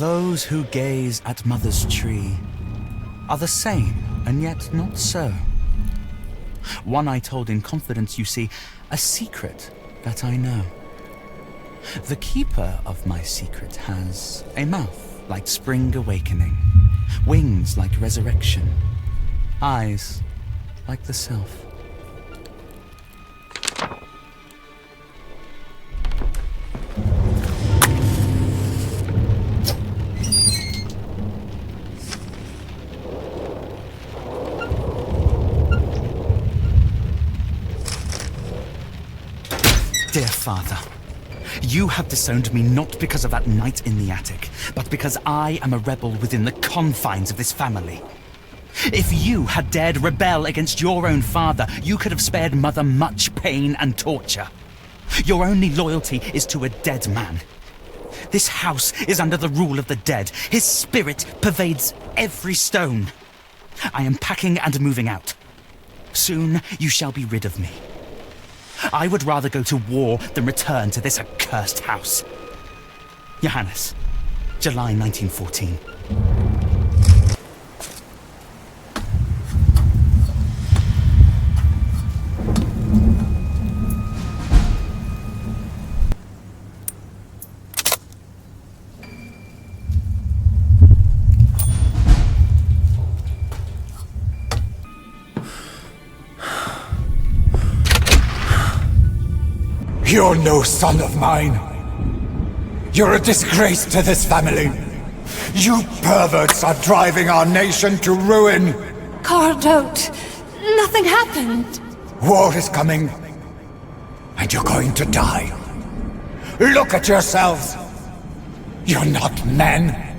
Those who gaze at Mother's tree are the same, and yet not so. One I told in confidence, you see, a secret that I know. The keeper of my secret has a mouth like spring awakening, wings like resurrection, eyes like the self. Dear Father, you have disowned me not because of that night in the attic, but because I am a rebel within the confines of this family. If you had dared rebel against your own father, you could have spared Mother much pain and torture. Your only loyalty is to a dead man. This house is under the rule of the dead. His spirit pervades every stone. I am packing and moving out. Soon you shall be rid of me. I would rather go to war than return to this accursed house. Johannes, July 1914. You're no son of mine. You're a disgrace to this family. You perverts are driving our nation to ruin. Carl, don't. Nothing happened. War is coming, and you're going to die. Look at yourselves. You're not men.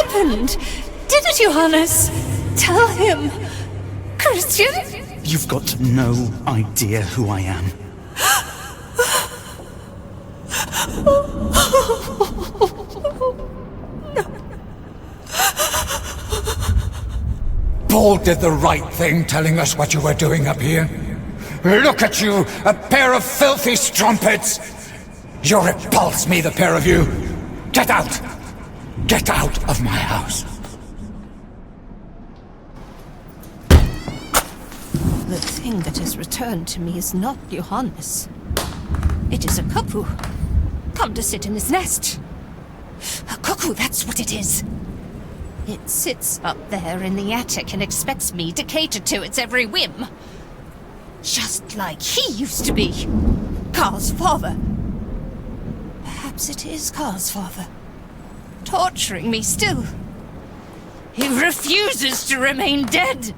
happened? Did it, Johannes? Tell him. Christian? You've got no idea who I am. Paul did the right thing telling us what you were doing up here. Look at you, a pair of filthy strumpets! You repulse me, the pair of you! Get out! Get out of my house! The thing that has returned to me is not Johannes. It is a cuckoo, come to sit in his nest. A cuckoo, that's what it is. It sits up there in the attic and expects me to cater to its every whim. Just like he used to be. Carl's father. Perhaps it is Carl's father. Torturing me still. He refuses to remain dead.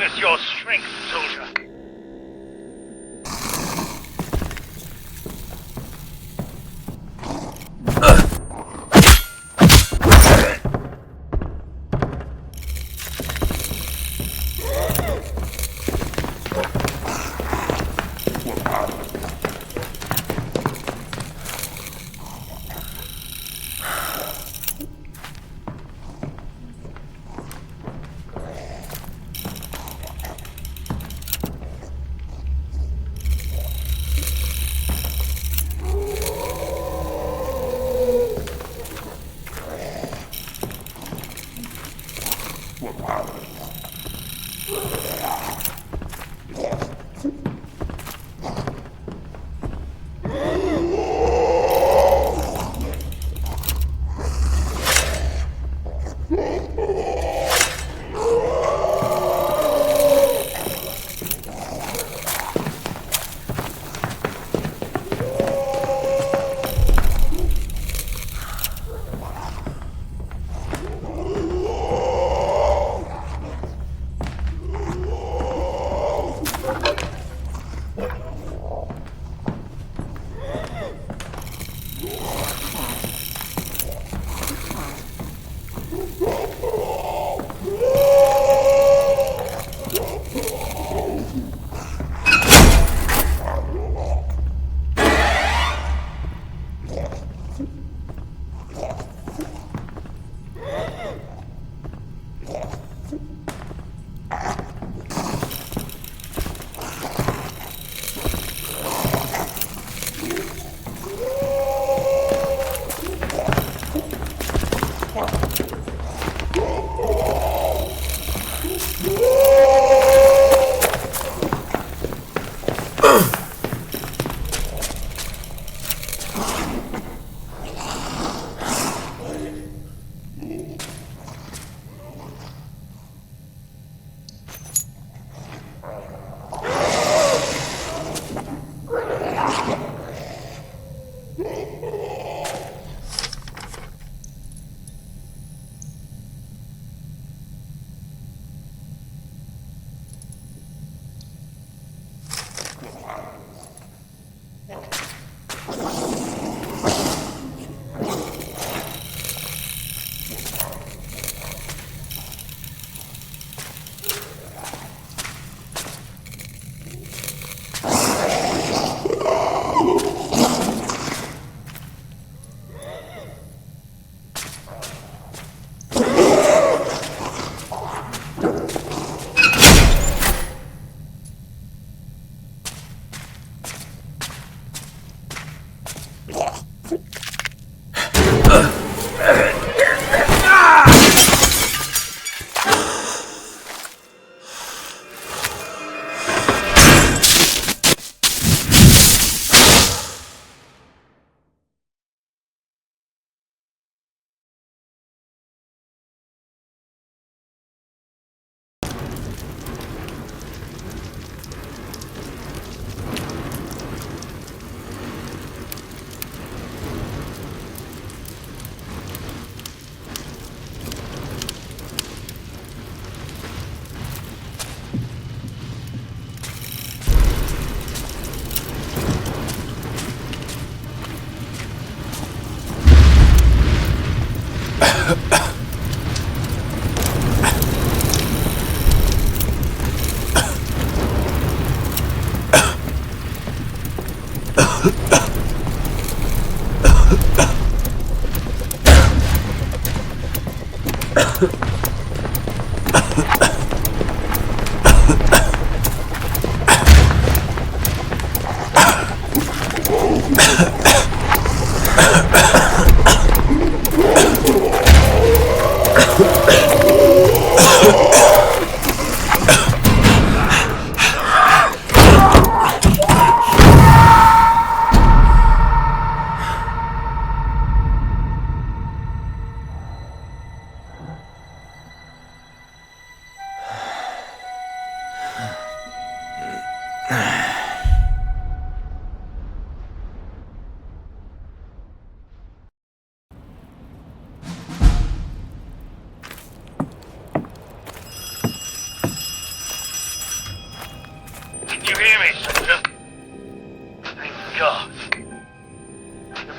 Harness your strength, soldier.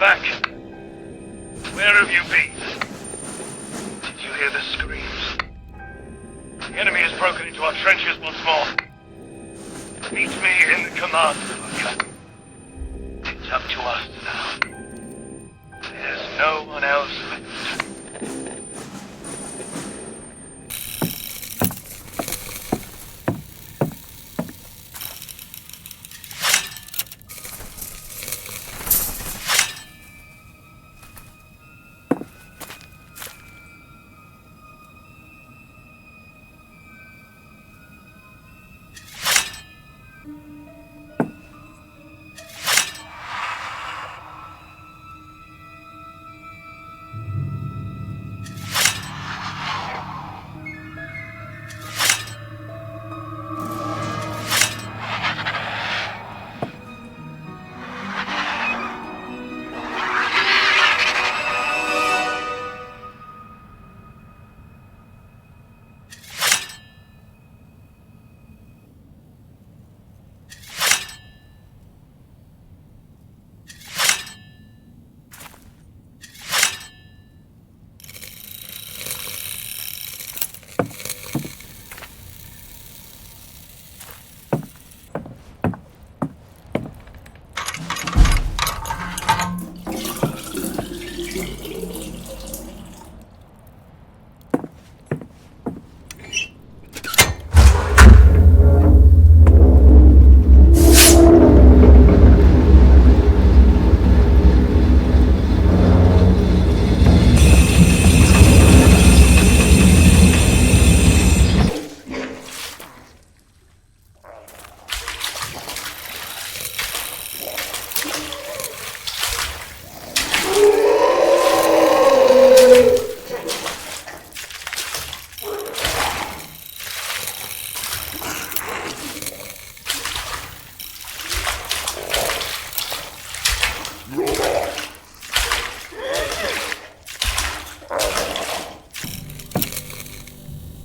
back. Where have you been? Did you hear the screams? The enemy has broken into our trenches once more. Meet me in the command post. It's up to us now. There's no one else left.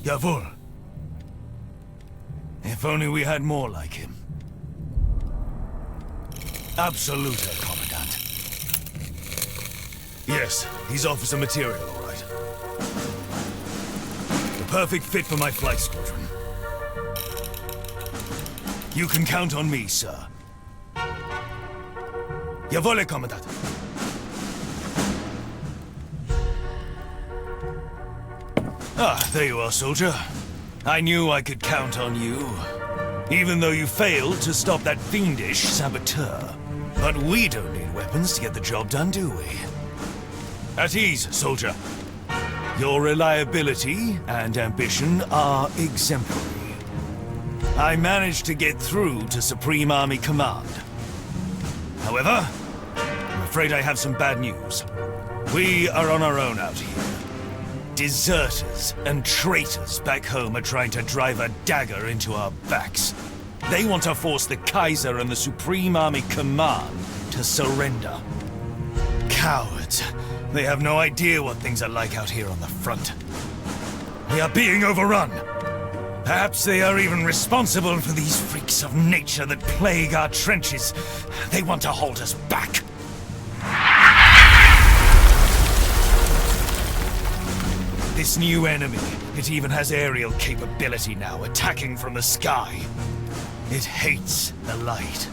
Jawohl. If only we had more like him. Absolute, Commandant. Yes, he's officer material, all right. The perfect fit for my flight squadron. You can count on me, sir. Jawohl, Commandant. Ah, there you are, soldier. I knew I could count on you. Even though you failed to stop that fiendish saboteur. But we don't need weapons to get the job done, do we? At ease, soldier. Your reliability and ambition are exemplary. I managed to get through to Supreme Army Command. However, I'm afraid I have some bad news. We are on our own out here. Deserters and traitors back home are trying to drive a dagger into our backs. They want to force the Kaiser and the Supreme Army Command to surrender. Cowards. They have no idea what things are like out here on the front. We are being overrun. Perhaps they are even responsible for these freaks of nature that plague our trenches. They want to hold us back. This new enemy, it even has aerial capability now, attacking from the sky. It hates the light.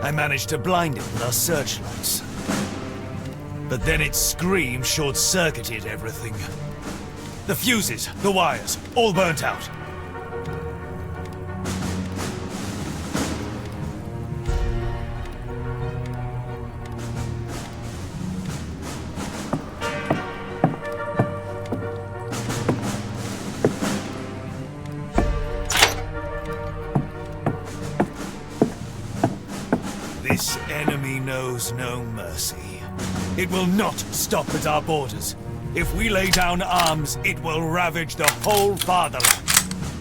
I managed to blind it with our searchlights. But then its scream short-circuited everything. The fuses, the wires, all burnt out. This enemy knows no mercy. It will not stop at our borders. If we lay down arms, it will ravage the whole fatherland.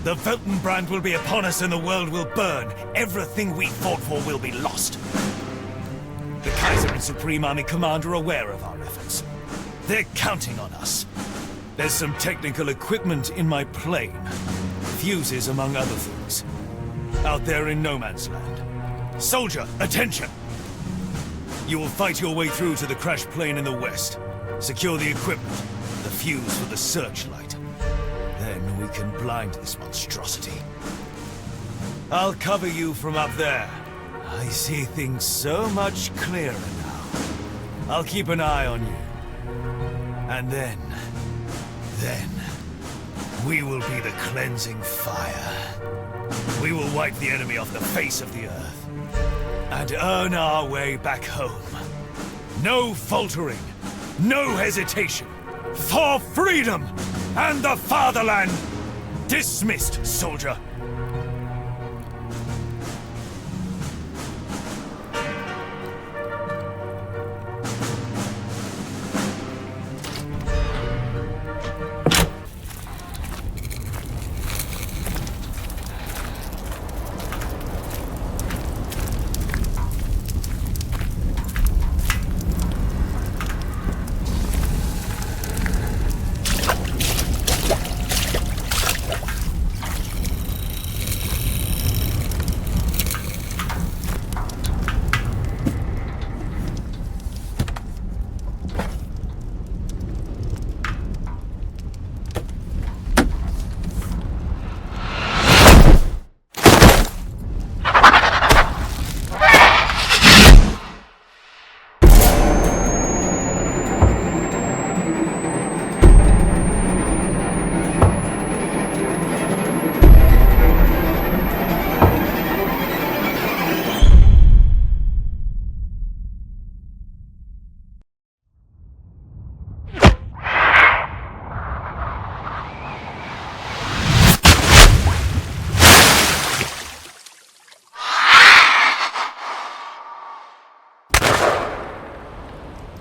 The Weltenbrand will be upon us and the world will burn. Everything we fought for will be lost. The Kaiser and Supreme Army Command are aware of our efforts. They're counting on us. There's some technical equipment in my plane. Fuses, among other things. Out there in no man's land. Soldier, attention! You will fight your way through to the crash plane in the west. Secure the equipment, the fuse for the searchlight. Then we can blind this monstrosity. I'll cover you from up there. I see things so much clearer now. I'll keep an eye on you. And then, we will be the cleansing fire. We will wipe the enemy off the face of the earth and earn our way back home. No faltering, no hesitation. For freedom and the fatherland. Dismissed, soldier.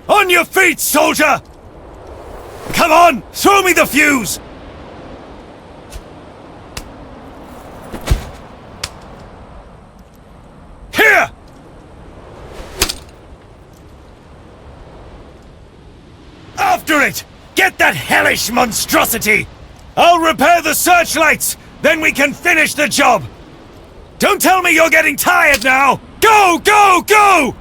On your feet, soldier! Come on, throw me the fuse! Here! After it! Get that hellish monstrosity! I'll repair the searchlights! Then we can finish the job! Don't tell me you're getting tired now! Go, go, go!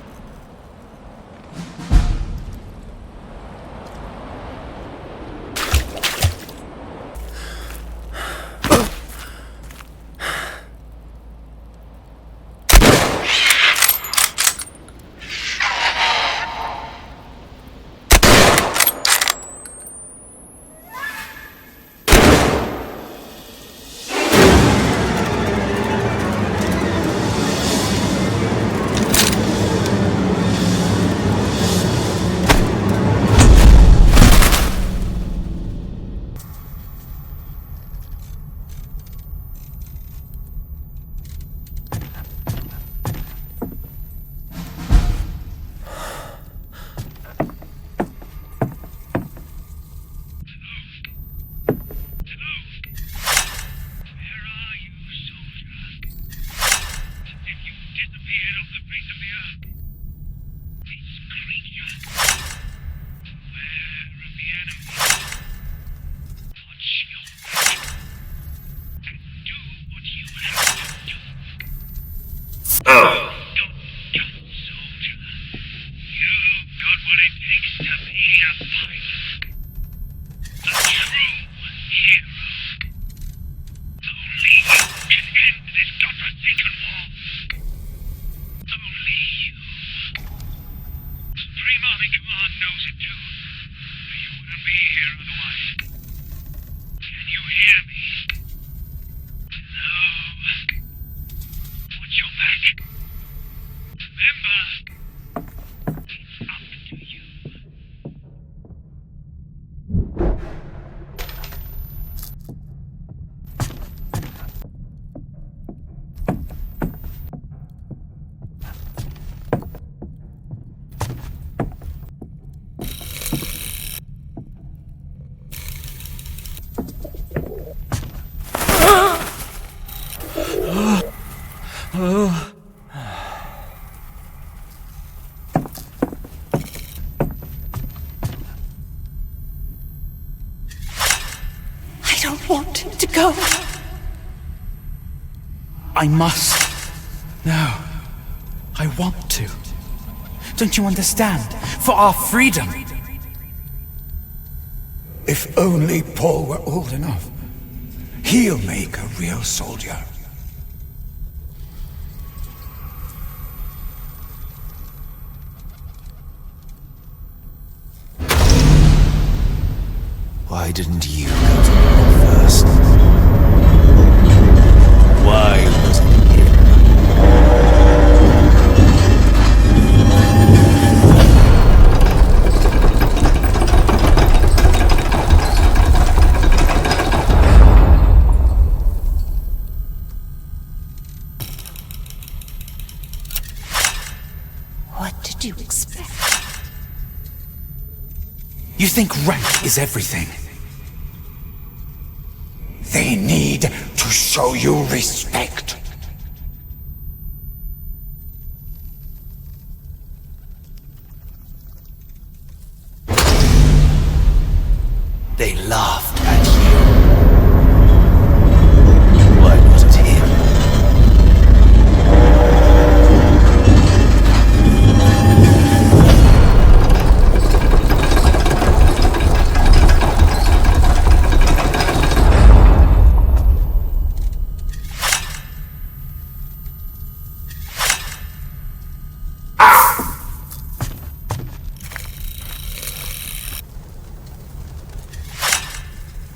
I don't want him to go. I must. No. I want to. Don't you understand? For our freedom. If only Paul were old enough, he'll make a real soldier. Why didn't you go to war first? Why wasn't him? What did you expect? You think rank is everything? They need to show you respect. They laughed at you. Why was it him?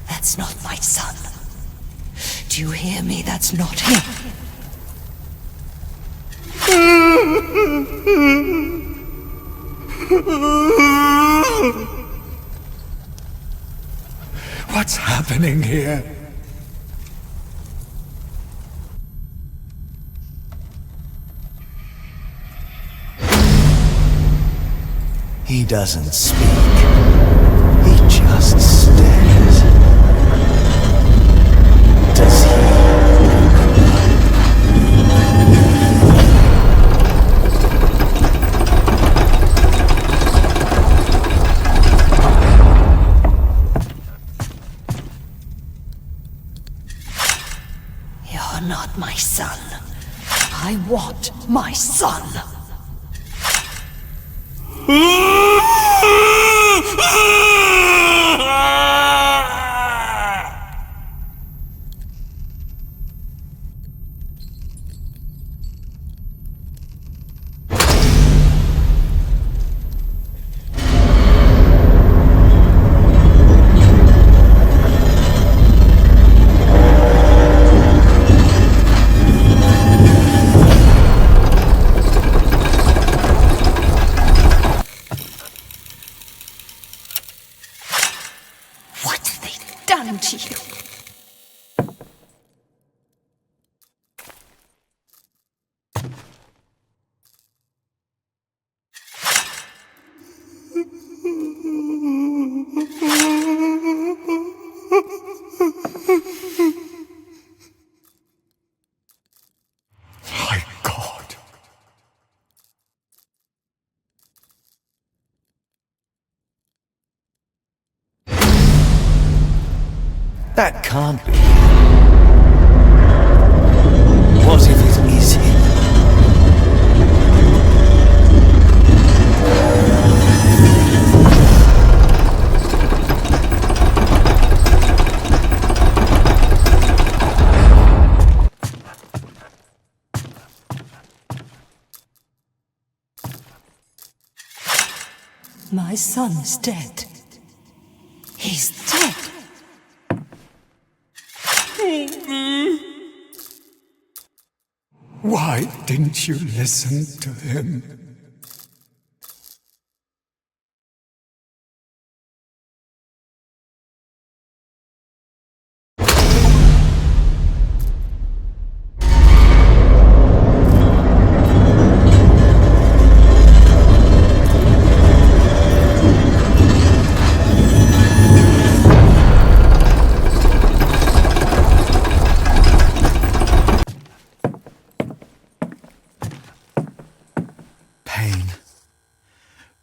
That's not my son. Do you hear me? That's not him. What's happening here? He doesn't speak. He just stares. Does he You're not my son. I want my son. What's they done to you? My God. That can't be. What if it is him? My son's dead. He's dead. Why didn't you listen to him?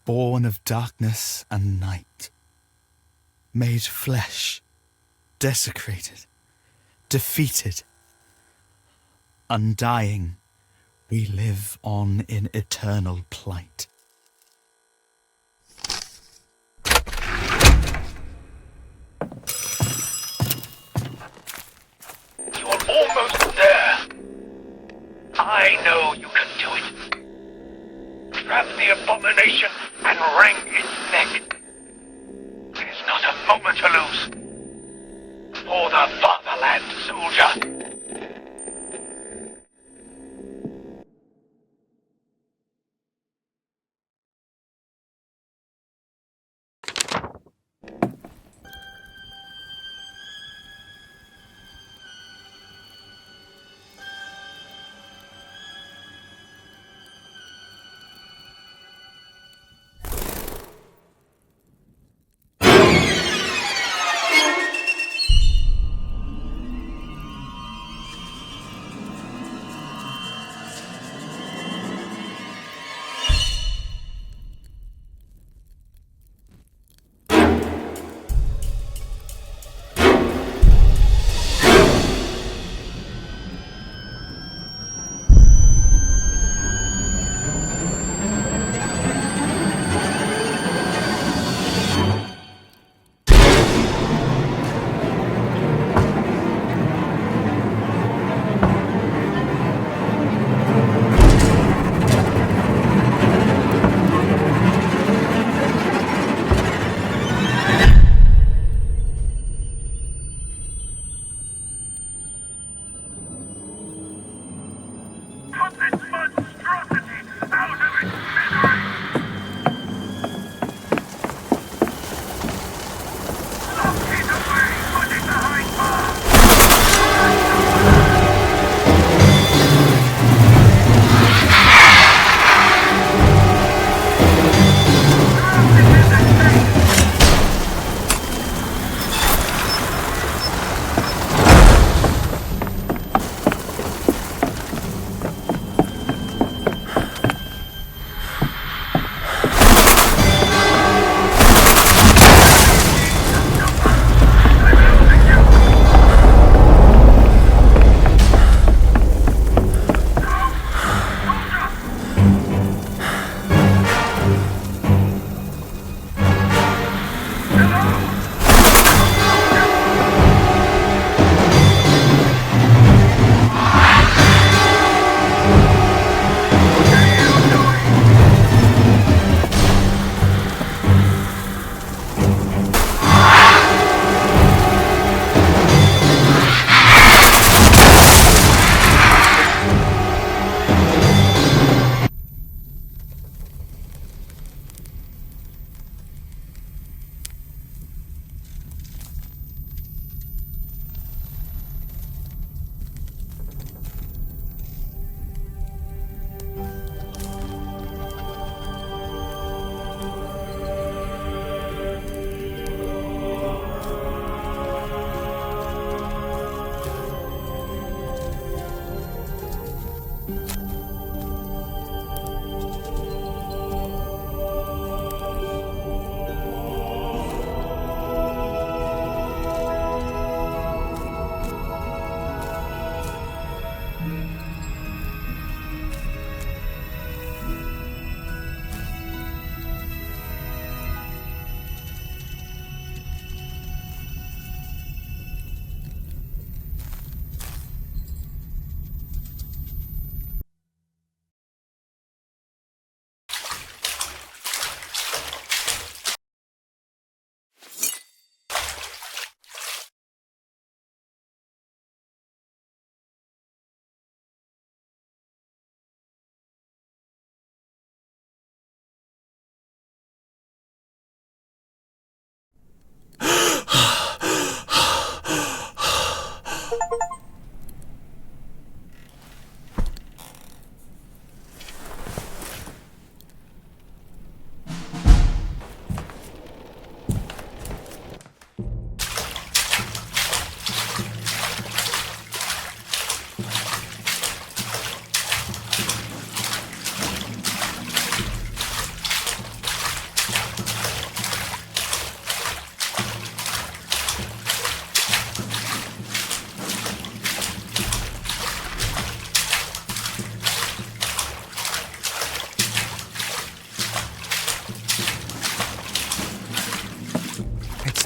Born of darkness and night, made flesh, desecrated, defeated, undying, we live on in eternal plight. grab the abomination and wring its neck. There's not a moment to lose. For the fatherland, soldier.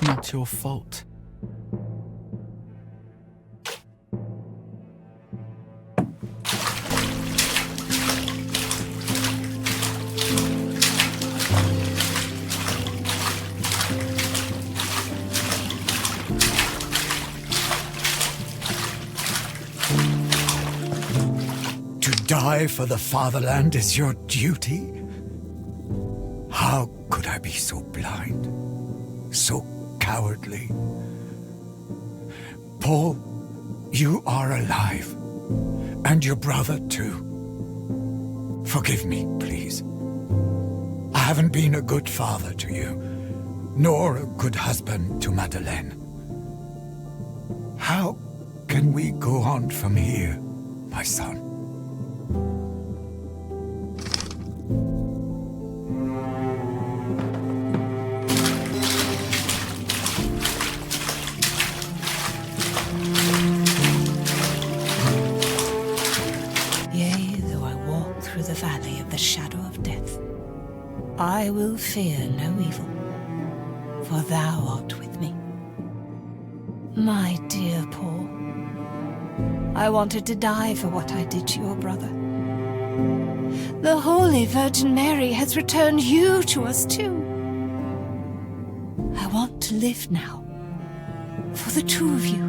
not your fault. die for the fatherland is your duty? How could I be so blind, so cowardly? Paul, you are alive, and your brother too. Forgive me, please. I haven't been a good father to you, nor a good husband to Madeleine. How can we go on from here, my son? Yea, though I walk through the valley of the shadow of death, I will fear no evil, for thou art with me. My dear Paul, I wanted to die for what I did to your brother. The Holy Virgin Mary has returned you to us too. I want to live now, for the two of you.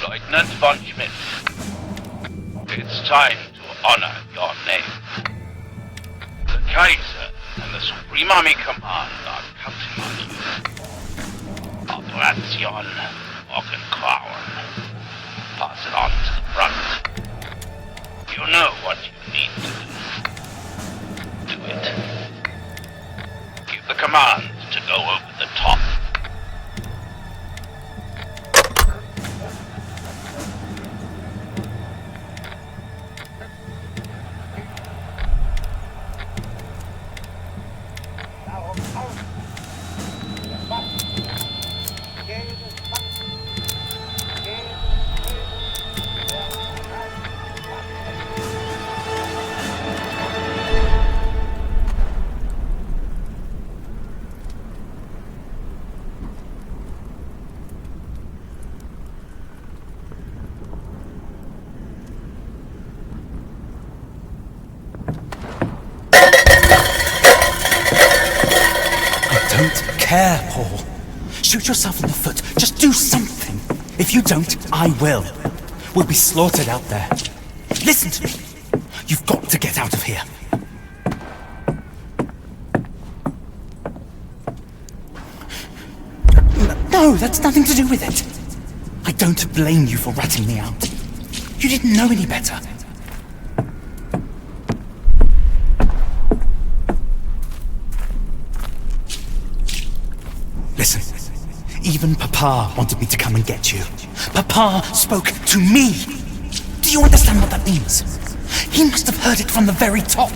Lieutenant von Schmidt, it's time to honor your name. The Kaiser and the Supreme Army Command are counting on you. Operation Morgengrauen. Pass it on to the front. You know what you need to do. Do it. Give the command to go over the top. Care, Paul. Shoot yourself in the foot. Just do something. If you don't, I will. We'll be slaughtered out there. Listen to me. You've got to get out of here. No, that's nothing to do with it. I don't blame you for ratting me out. You didn't know any better. Listen, even Papa wanted me to come and get you. Papa spoke to me. Do you understand what that means? He must have heard it from the very top.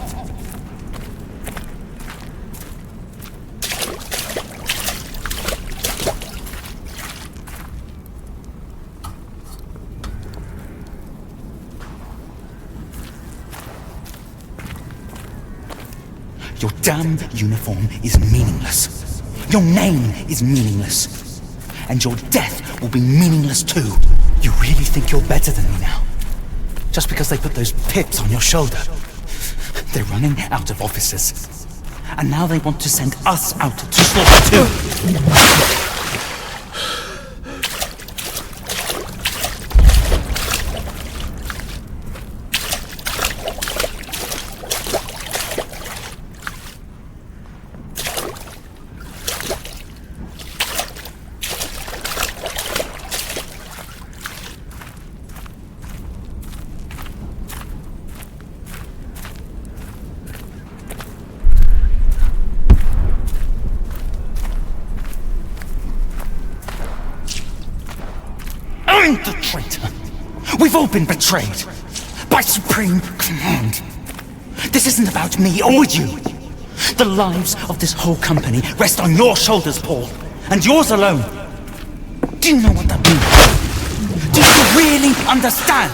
Your damn uniform is meaningless. Your name is meaningless. And your death will be meaningless too. You really think you're better than me now? Just because they put those pips on your shoulder. They're running out of officers. And now they want to send us out to slaughter too. I'm the traitor. We've all been betrayed. By supreme command. This isn't about me or you. The lives of this whole company rest on your shoulders, Paul. And yours alone. Do you know what that means? Do you really understand?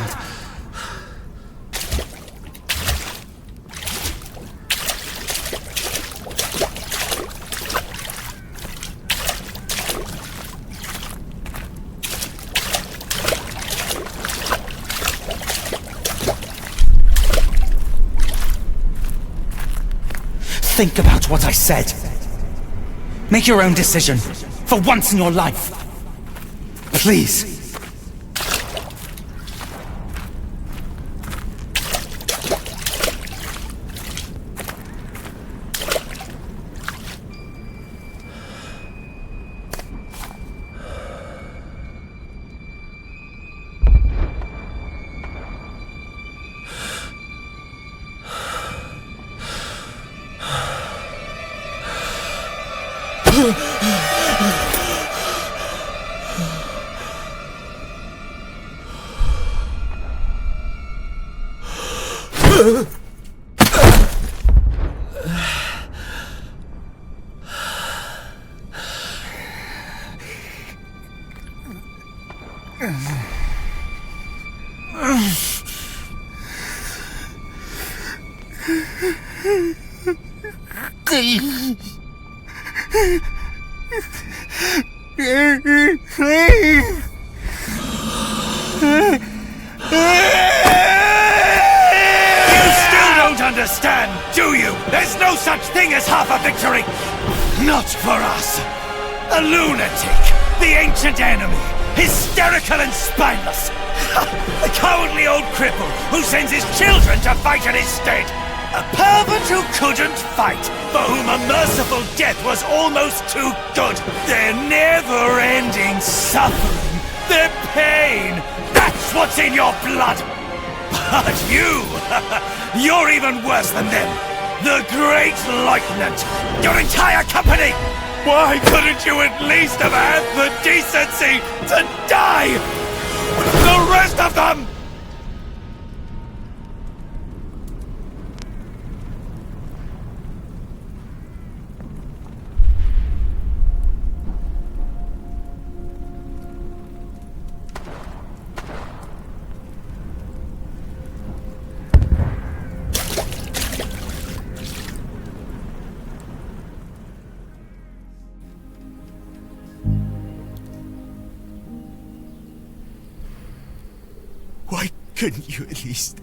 think about what I said. Make your own decision, for once in your life. Please. Understand, do you? There's no such thing as half a victory! Not for us! A lunatic! The ancient enemy! Hysterical and spineless! A cowardly old cripple who sends his children to fight in his stead! A pervert who couldn't fight, for whom a merciful death was almost too good! Their never-ending suffering! Their pain! That's what's in your blood! But you! You're even worse than them! The Great Lieutenant! Your entire company! Why couldn't you at least have had the decency to die? The rest of them! Why couldn't you at least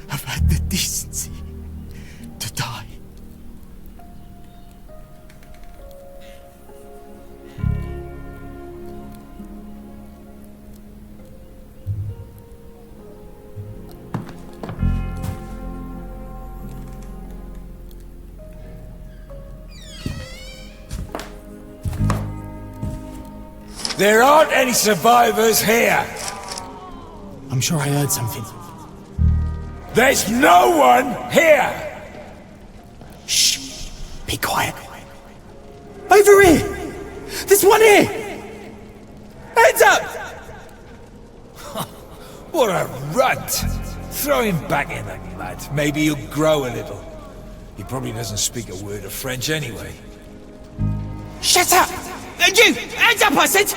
have had the decency to die? There aren't any survivors here. I'm sure I heard something. There's no one here! Shh! Be quiet. Over here! There's one here! Heads up! What a runt! Throw him back in, that lad. Maybe he'll grow a little. He probably doesn't speak a word of French anyway. Shut up! And you! Hands up, I said!